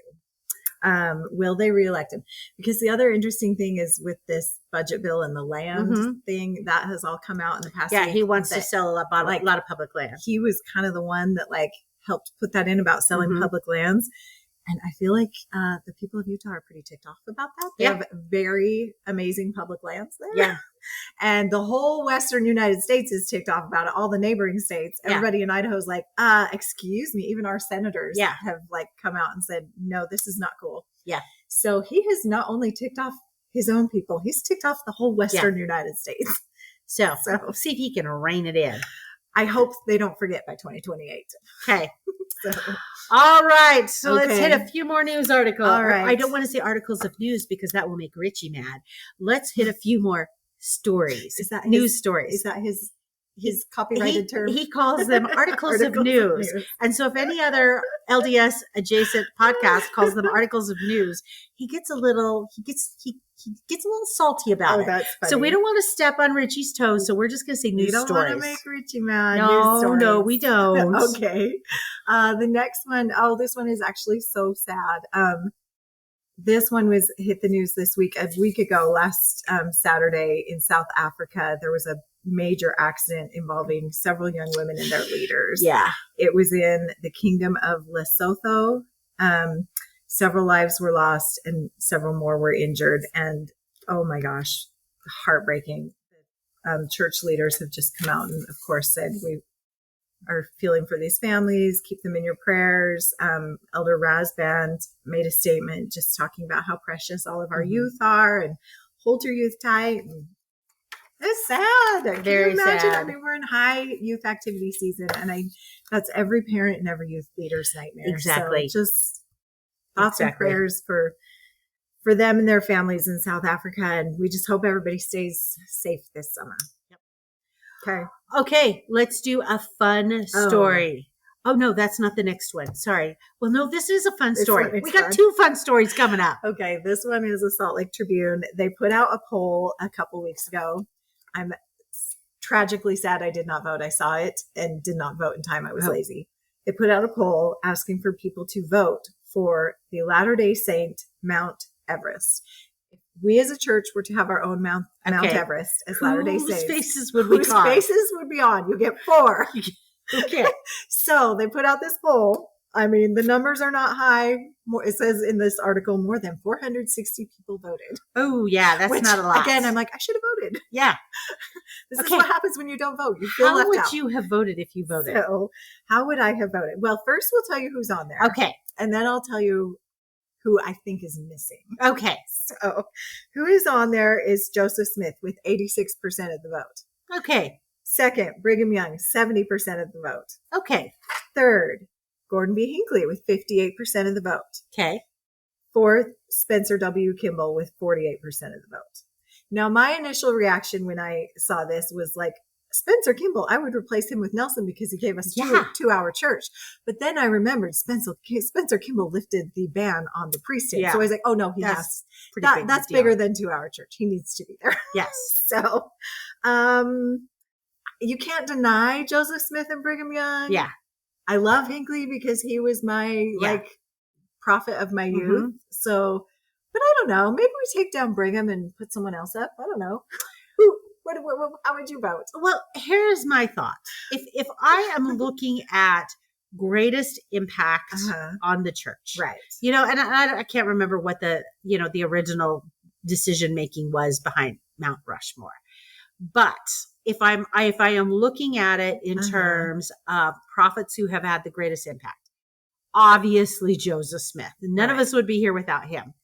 Will they reelect him? Because the other interesting thing is with this budget bill and the land thing that has all come out in the past. Yeah, week, he wants to sell a lot of public land. He was kind of the one that helped put that in about selling public lands. And I feel like the people of Utah are pretty ticked off about that. They have very amazing public lands there. Yeah. And the whole Western United States is ticked off about it. All the neighboring states, everybody in Idaho is like, excuse me. Even our senators have come out and said, no, this is not cool. Yeah. So he has not only ticked off his own people, he's ticked off the whole Western United States. So see if he can rein it in. I hope they don't forget by 2028. Okay. So. All right. So let's hit a few more news articles. All right. I don't want to say articles of news because that will make Richie mad. Let's hit a few more stories. Is that news stories? Is that his copyrighted term? He calls them articles of news. And so if any other LDS adjacent podcast calls them articles of news, he gets a little salty about it. That's funny. So we don't want to step on Richie's toes. So we're just going to say news stories. We don't want to make Richie mad. No, we don't. Okay. The next one, this one is actually so sad. This one hit the news this week. A week ago, last Saturday in South Africa, there was a major accident involving several young women and their leaders. Yeah. It was in the Kingdom of Lesotho. Several lives were lost and several more were injured. And oh my gosh, heartbreaking. Church leaders have just come out and, of course, said we are feeling for these families. Keep them in your prayers. Elder Razband made a statement just talking about how precious all of our youth are and hold your youth tight. And it's sad. Very Can you imagine? sad. I mean, we're in high youth activity season, and that's every parent and every youth leader's nightmare. Exactly. So just thoughts and prayers for them and their families in South Africa, and we just hope everybody stays safe this summer. Yep. Okay, let's do a fun story. Oh, no, that's not the next one. Sorry. Well, no, this is a fun story. We got two fun stories coming up. Okay, this one is the Salt Lake Tribune. They put out a poll a couple weeks ago. I'm tragically sad I did not vote. I saw it and did not vote in time. I was lazy. They put out a poll asking for people to vote for the Latter-day Saint Mount Everest. If we as a church were to have our own Mount Everest as Latter-day Saints, whose faces would we whose faces would be on? You get 4. Okay. So they put out this poll. I mean, the numbers are not high. It says in this article, more than 460 people voted. Oh, yeah, that's not a lot. Again, I'm like, I should have voted. Yeah. This is what happens when you don't vote. You feel left out. How would you have voted if you voted? So, how would I have voted? Well, first we'll tell you who's on there. Okay. And then I'll tell you who I think is missing. Okay. So, who is on there is Joseph Smith with 86% of the vote. Okay. Second, Brigham Young, 70% of the vote. Okay. Third, Gordon B. Hinckley with 58% of the vote. Okay. Fourth, Spencer W. Kimball with 48% of the vote. Now, my initial reaction when I saw this was like, Spencer Kimball, I would replace him with Nelson because he gave us a 2-hour church. But then I remembered Spencer Kimball lifted the ban on the priesthood. Yeah. So I was like, oh no, that's bigger than 2-hour church. He needs to be there. Yes. So, you can't deny Joseph Smith and Brigham Young. Yeah. I love Hinckley because he was my like prophet of my youth. So, but I don't know. Maybe we take down Brigham and put someone else up. I don't know. How would you vote? Well, here's my thought. If I am looking at greatest impact on the church, right? And I can't remember what the original decision making was behind Mount Rushmore, but if I am looking at it in terms of prophets who have had the greatest impact, obviously Joseph Smith. None of us would be here without him.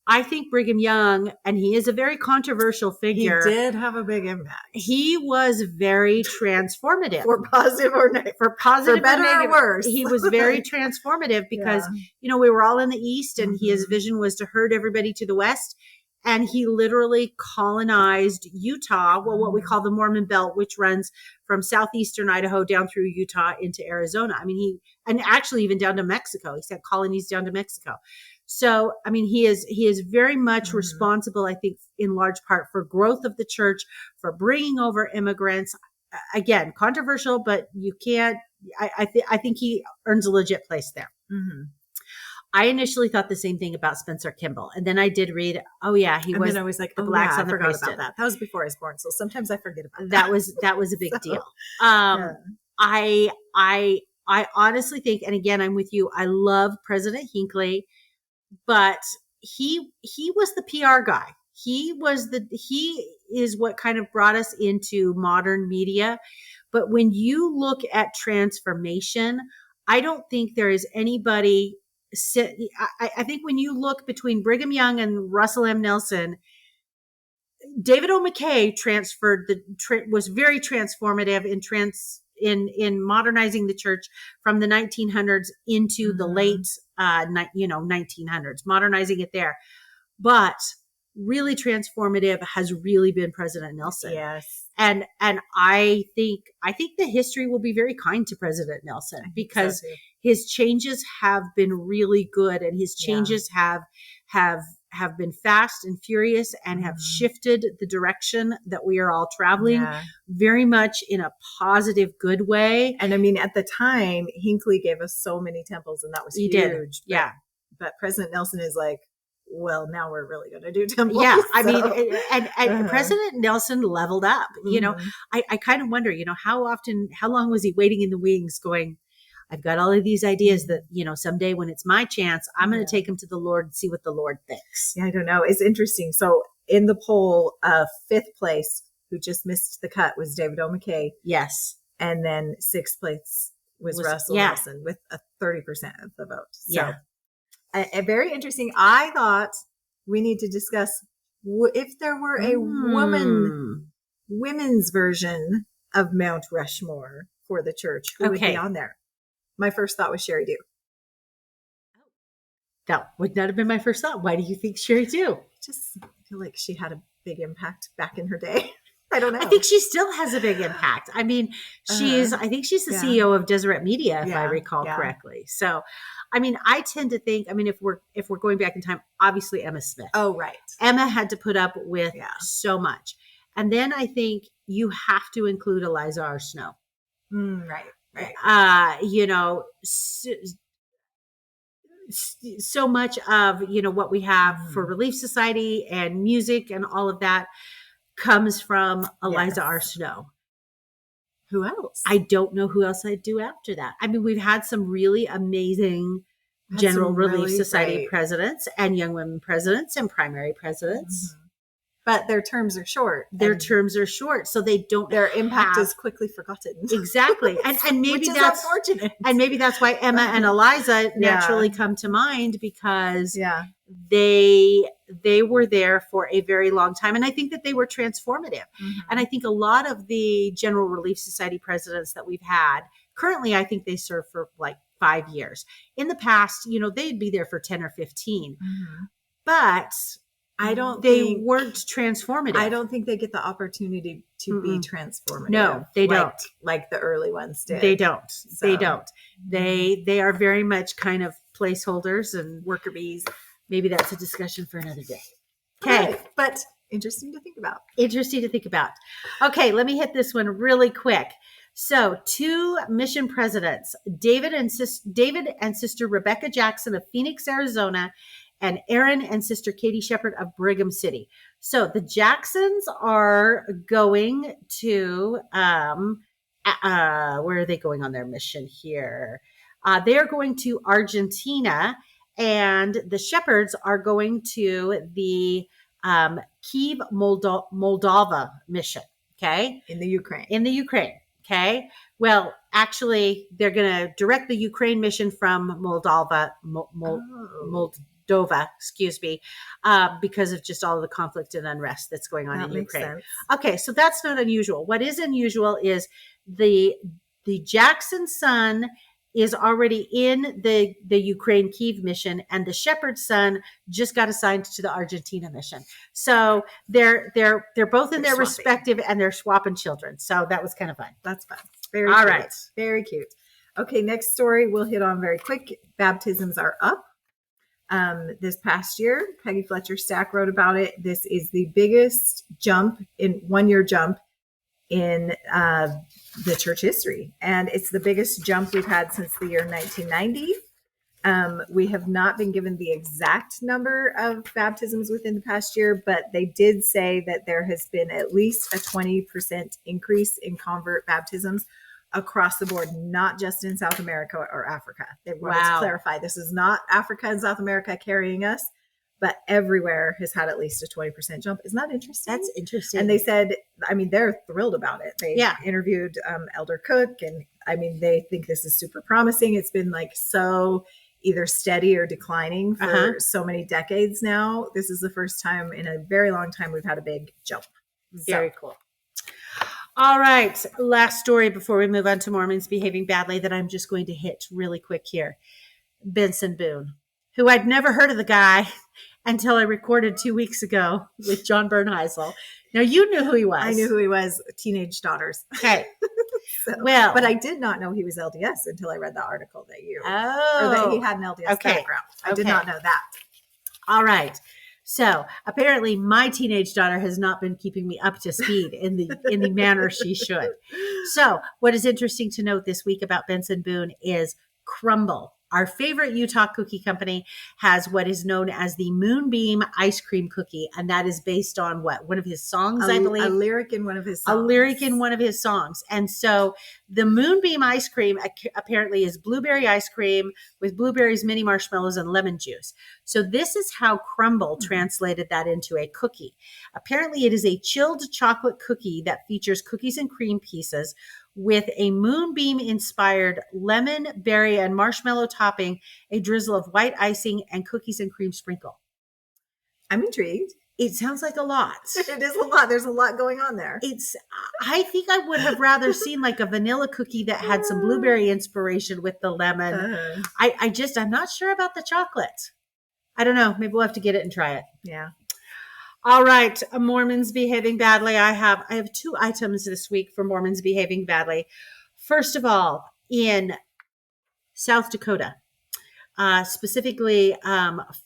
I think Brigham Young, and he is a very controversial figure. He did have a big impact. He was very transformative. For positive or negative. For positive for better or worse. He was very transformative because, we were all in the East and his vision was to herd everybody to the West. And he literally colonized Utah, what we call the Mormon Belt, which runs from southeastern Idaho down through Utah into Arizona. I mean, and actually even down to Mexico. He sent colonies down to Mexico. So, I mean, he is very much responsible, I think, in large part for growth of the church, for bringing over immigrants. Again, controversial, but you can't. I think he earns a legit place there. I initially thought the same thing about Spencer Kimball, and then I did read. Oh yeah, he was. And then I was like, the blacks on the forgot priesthood. about that. That was before I was born, so sometimes I forget about that. That was a big deal. I honestly think, and again, I'm with you. I love President Hinckley. But he was the PR guy. He is what kind of brought us into modern media. But when you look at transformation, I don't think there is anybody. I think when you look between Brigham Young and Russell M. Nelson, David O. McKay was very transformative in modernizing the church from the 1900s into the late 1900s, modernizing it there. But really transformative has really been President Nelson. Yes. And I think the history will be very kind to President Nelson because his changes have been really good, and his changes have been fast and furious and have shifted the direction that we are all traveling very much in a positive, good way. And I mean, at the time, Hinckley gave us so many temples, and that was huge. But President Nelson is like, well, now we're really going to do temples. Yeah. I mean, and President Nelson leveled up. I kind of wonder, how long was he waiting in the wings going, I've got all of these ideas that, someday when it's my chance, I'm going to take them to the Lord and see what the Lord thinks. Yeah, I don't know. It's interesting. So in the poll, fifth place, who just missed the cut, was David O. McKay. Yes. And then sixth place was Russell Nelson with a 30% of the vote. So a very interesting. I thought we need to discuss if there were a women's version of Mount Rushmore for the church, who would be on there? My first thought was Sherry Dew. That would not have been my first thought. Why do you think Sherry Dew? Just feel like she had a big impact back in her day. I don't know. I think she still has a big impact. I mean, I think she's the CEO of Deseret Media, if I recall correctly. So, I mean, I tend to think, if we're going back in time, obviously Emma Smith. Oh, right. Emma had to put up with so much. And then I think you have to include Eliza R. Snow. Right. So much of, what we have for Relief Society and music and all of that comes from Eliza R. Snow. Who else? I don't know who else I'd do after that. I mean, we've had some really amazing General Relief Society presidents and young women presidents and primary presidents. But their terms are short. So they don't. Their impact is quickly forgotten. Exactly, and maybe which is that's unfortunate. And maybe that's why Emma and Eliza naturally come to mind, because they were there for a very long time, and I think that they were transformative. And I think a lot of the General Relief Society presidents that we've had currently, I think they serve for like 5 years. In the past, they'd be there for 10 or 15, but they weren't transformative. I don't think they get the opportunity to be transformative. No, they don't. Like the early ones did. They don't. So. They don't. They are very much kind of placeholders and worker bees. Maybe that's a discussion for another day. Okay. But Interesting to think about. Interesting to think about. Okay, let me hit this one really quick. So, 2 mission presidents, David and Sister Rebecca Jackson of Phoenix, Arizona, and Aaron and Sister Katie Shepherd of Brigham City. So, the Jacksons are going to, where are they going on their mission here? They are going to Argentina, and the Shepherds are going to the Kiev, Moldova mission. Okay. In the Ukraine. Okay. Well, actually, they're going to direct the Ukraine mission from Moldova, excuse me, because of just all of the conflict and unrest that's going on in Ukraine. Sense. Okay. So that's not unusual. What is unusual is the Jackson son is already in the Ukraine Kiev mission, and the Shepherd's son just got assigned to the Argentina mission. So they're both in their respective, and they're swapping children. So that was kind of fun. That's fun. Very cute. Right. Very cute. Okay, next story we'll hit on very quick. Baptisms are up. This past year, Peggy Fletcher Stack wrote about it. This is the biggest jump in 1 year jump in the church history. And it's the biggest jump we've had since the year 1990. We have not been given the exact number of baptisms within the past year, but they did say that there has been at least a 20% increase in convert baptisms across the board, not just in South America or Africa. They wanted to clarify, this is not Africa and South America carrying us, but everywhere has had at least a 20% jump. Isn't that interesting? That's interesting. And they said, I mean, they're thrilled about it. They interviewed Elder Cook, and I mean, they think this is super promising. It's been like so either steady or declining for so many decades now. This is the first time in a very long time we've had a big jump. Very cool. All right. Last story before we move on to Mormons behaving badly that I'm just going to hit really quick here. Benson Boone, who I'd never heard of the guy until I recorded 2 weeks ago with John Bernheisel. Now, you knew who he was. I knew who he was. Teenage daughters. Okay. But I did not know he was LDS until I read the article that you, or that he had an LDS background. I did not know that. All right. So apparently my teenage daughter has not been keeping me up to speed in the manner she should. So what is interesting to note this week about Benson Boone is Crumble. Our favorite Utah cookie company has what is known as the Moonbeam ice cream cookie. And that is based on what? One of his songs, I believe. A lyric in one of his songs. A lyric in one of his songs. And so the Moonbeam ice cream apparently is blueberry ice cream with blueberries, mini marshmallows, and lemon juice. So this is how Crumble translated that into a cookie. Apparently it is a chilled chocolate cookie that features cookies and cream pieces with a moonbeam inspired lemon, berry, and marshmallow topping, a drizzle of white icing, and cookies and cream sprinkle. I'm intrigued. It sounds like a lot. It is a lot. There's a lot going on there. I think I would have rather seen like a vanilla cookie that had some blueberry inspiration with the lemon. I'm not sure about the chocolate. I don't know. Maybe we'll have to get it and try it. Yeah. All right, Mormons behaving badly. I have 2 items this week for Mormons behaving badly. First of all, in South Dakota, specifically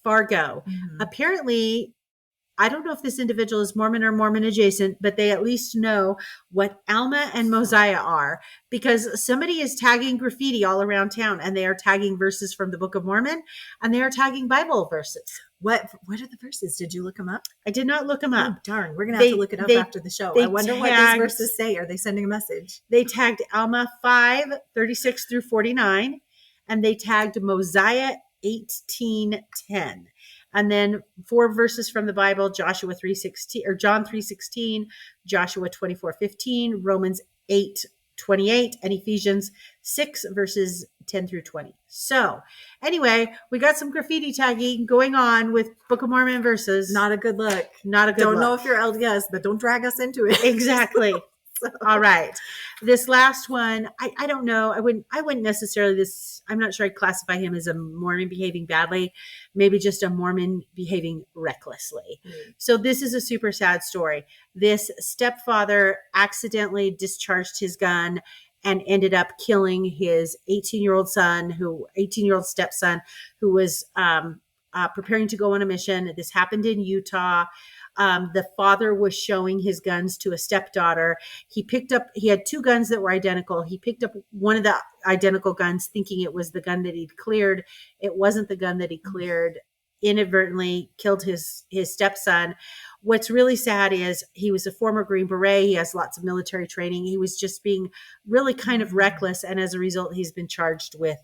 Fargo, apparently, I don't know if this individual is Mormon or Mormon adjacent, but they at least know what Alma and Mosiah are, because somebody is tagging graffiti all around town, and they are tagging verses from the Book of Mormon, and they are tagging Bible verses. What are the verses? Did you look them up? I did not look them up. Oh, darn. We're going to have to look it up after the show. I wonder what these verses say. Are they sending a message? They tagged Alma 5:36 through 49, and they tagged Mosiah 18:10. And then 4 verses from the Bible, Joshua 3:16 or John 3:16, Joshua 24:15, Romans 8:28, and Ephesians 6 verses 10 through 20. So anyway, we got some graffiti tagging going on with Book of Mormon verses. Not a good look. Don't know if you're LDS, but don't drag us into it. Exactly. So. All right. This last one, I don't know. I wouldn't necessarily I'm not sure I'd classify him as a Mormon behaving badly, maybe just a Mormon behaving recklessly. So this is a super sad story. This stepfather accidentally discharged his gun and ended up killing his 18-year-old stepson, who was preparing to go on a mission. This happened in Utah. The father was showing his guns to a stepdaughter. He had 2 guns that were identical. He picked up one of the identical guns thinking it was the gun that he'd cleared. It wasn't the gun that he cleared. Inadvertently killed his stepson. What's really sad is he was a former Green Beret. He has lots of military training. He was just being really kind of reckless. And as a result, he's been charged with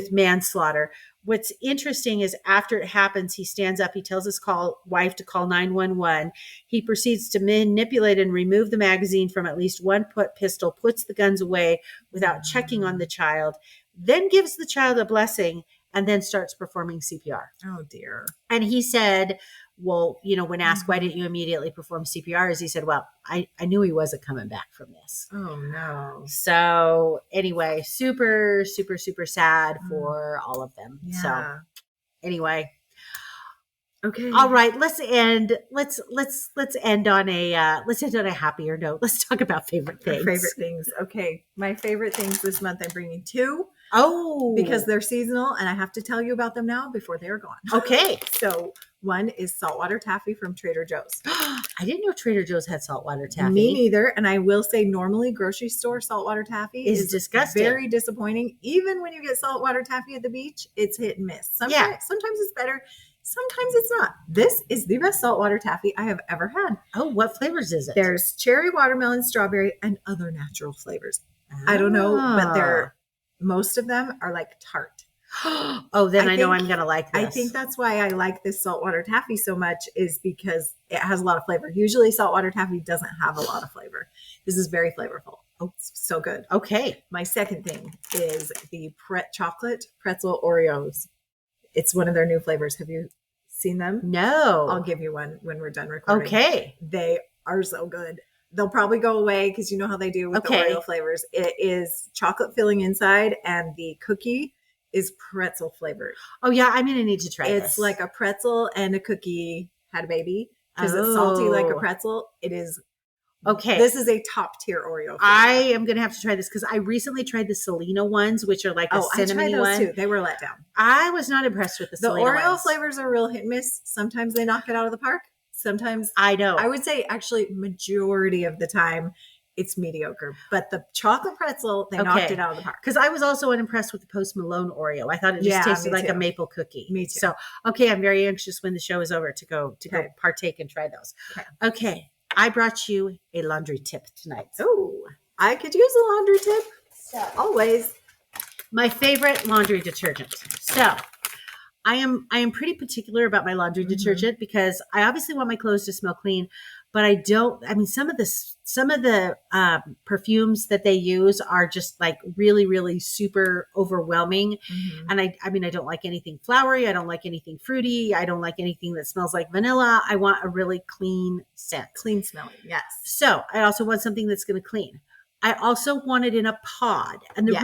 manslaughter. What's interesting is after it happens, he stands up, he tells his wife to call 911. He proceeds to manipulate and remove the magazine from at least one pistol, puts the guns away without checking on the child, then gives the child a blessing, and then starts performing CPR. Oh, dear. And he said, well, when asked, why didn't you immediately perform CPR? He said, well, I knew he wasn't coming back from this. Oh, no. So anyway, super, super, super sad for all of them. Yeah. So anyway. Okay. All right. Let's end on a happier note. Let's talk about favorite things. Favorite things. Okay. My favorite things this month, I'm bringing 2. Oh. Because they're seasonal and I have to tell you about them now before they're gone. Okay. So one is saltwater taffy from Trader Joe's. I didn't know Trader Joe's had saltwater taffy. Me neither. And I will say normally grocery store saltwater taffy is disgusting. Very disappointing. Even when you get saltwater taffy at the beach, it's hit and miss. Sometimes it's better. Sometimes it's not. This is the best saltwater taffy I have ever had. Oh, what flavors is it? There's cherry, watermelon, strawberry, and other natural flavors. I don't know, but most of them are like tart. Oh, then I know I'm going to like this. I think that's why I like this saltwater taffy so much, is because it has a lot of flavor. Usually saltwater taffy doesn't have a lot of flavor. This is very flavorful. Oh, it's so good. Okay. My second thing is the chocolate pretzel Oreos. It's one of their new flavors. Have you seen them? No. I'll give you one when we're done recording. Okay. They are so good. They'll probably go away because you know how they do with the Oreo flavors. It is chocolate filling inside and the cookie is pretzel flavored. Oh yeah, I'm going to need to try this. It's like a pretzel and a cookie had a baby because it's salty like a pretzel. It is. Okay. This is a top tier Oreo flavor. I am going to have to try this because I recently tried the Selena ones, which are like a cinnamon one. Too. They were let down. I was not impressed with the Selena Oreo ones. flavors are real hit and miss. Sometimes they knock it out of the park. Sometimes I know. I would say actually majority of the time it's mediocre. But the chocolate pretzel, they knocked it out of the park. Because I was also unimpressed with the Post Malone Oreo. I thought it just tasted like a maple cookie. Me too. So I'm very anxious when the show is over to go partake and try those. Okay. I brought you a laundry tip tonight. Oh, I could use a laundry tip. So always. My favorite laundry detergent. So I am pretty particular about my laundry detergent because I obviously want my clothes to smell clean, but some of the perfumes that they use are just like really, really super overwhelming. And I don't like anything flowery. I don't like anything fruity. I don't like anything that smells like vanilla. I want a really clean scent. Clean smelling. Yes. So I also want something that's going to clean. I also want it in a pod. And the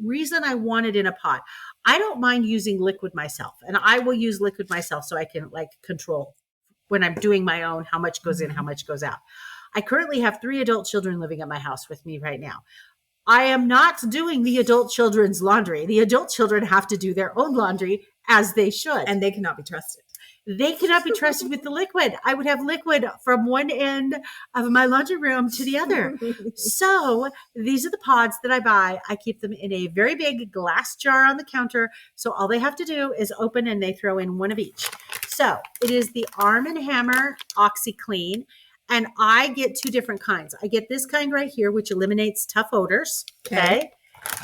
reason I want it in a pod, I don't mind using liquid myself. And I will use liquid myself so I can control when I'm doing my own, how much goes in, how much goes out. I currently have 3 adult children living at my house with me right now. I am not doing the adult children's laundry. The adult children have to do their own laundry as they should. And they cannot be trusted. They cannot be trusted with the liquid. I would have liquid from one end of my laundry room to the other. So these are the pods that I buy. I keep them in a very big glass jar on the counter. So all they have to do is open and they throw in one of each. So it is the Arm & Hammer OxiClean. And I get 2 different kinds. I get this kind right here, which eliminates tough odors. Okay.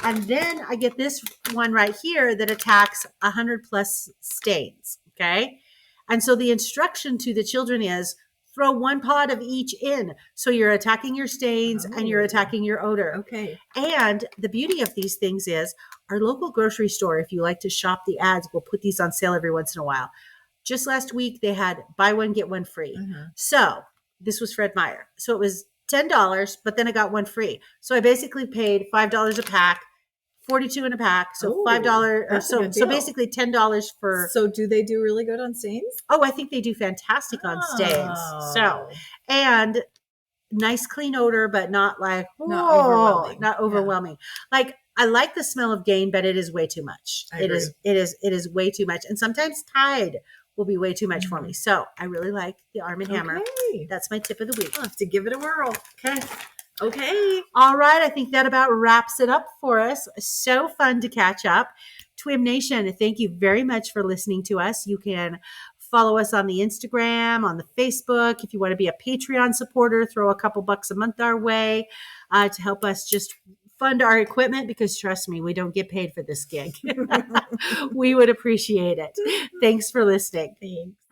And then I get this one right here that attacks 100 plus stains. Okay. And so the instruction to the children is throw 1 pod of each in. So you're attacking your stains and you're attacking your odor. Okay. And the beauty of these things is our local grocery store, if you like to shop the ads, will put these on sale every once in a while. Just last week, they had buy 1, get 1 free. So this was Fred Meyer. So it was $10, but then I got 1 free. So I basically paid $5 a pack, 42 in a pack. So $5. So basically $10 for. So do they do really good on stains? Oh, I think they do fantastic on stains. So, and nice clean odor, but not like, not overwhelming. Like I like the smell of Gain, but it is way too much. It is way too much. And sometimes Tide will be way too much for me. So I really like the Arm & Hammer. Okay. That's my tip of the week. I'll have to give it a whirl. Okay. Okay. All right. I think that about wraps it up for us. So fun to catch up. TWIM Nation, thank you very much for listening to us. You can follow us on the Instagram, on the Facebook. If you want to be a Patreon supporter, throw a couple bucks a month our way to help us just fund our equipment, because trust me, we don't get paid for this gig. We would appreciate it. Thanks for listening. Thanks.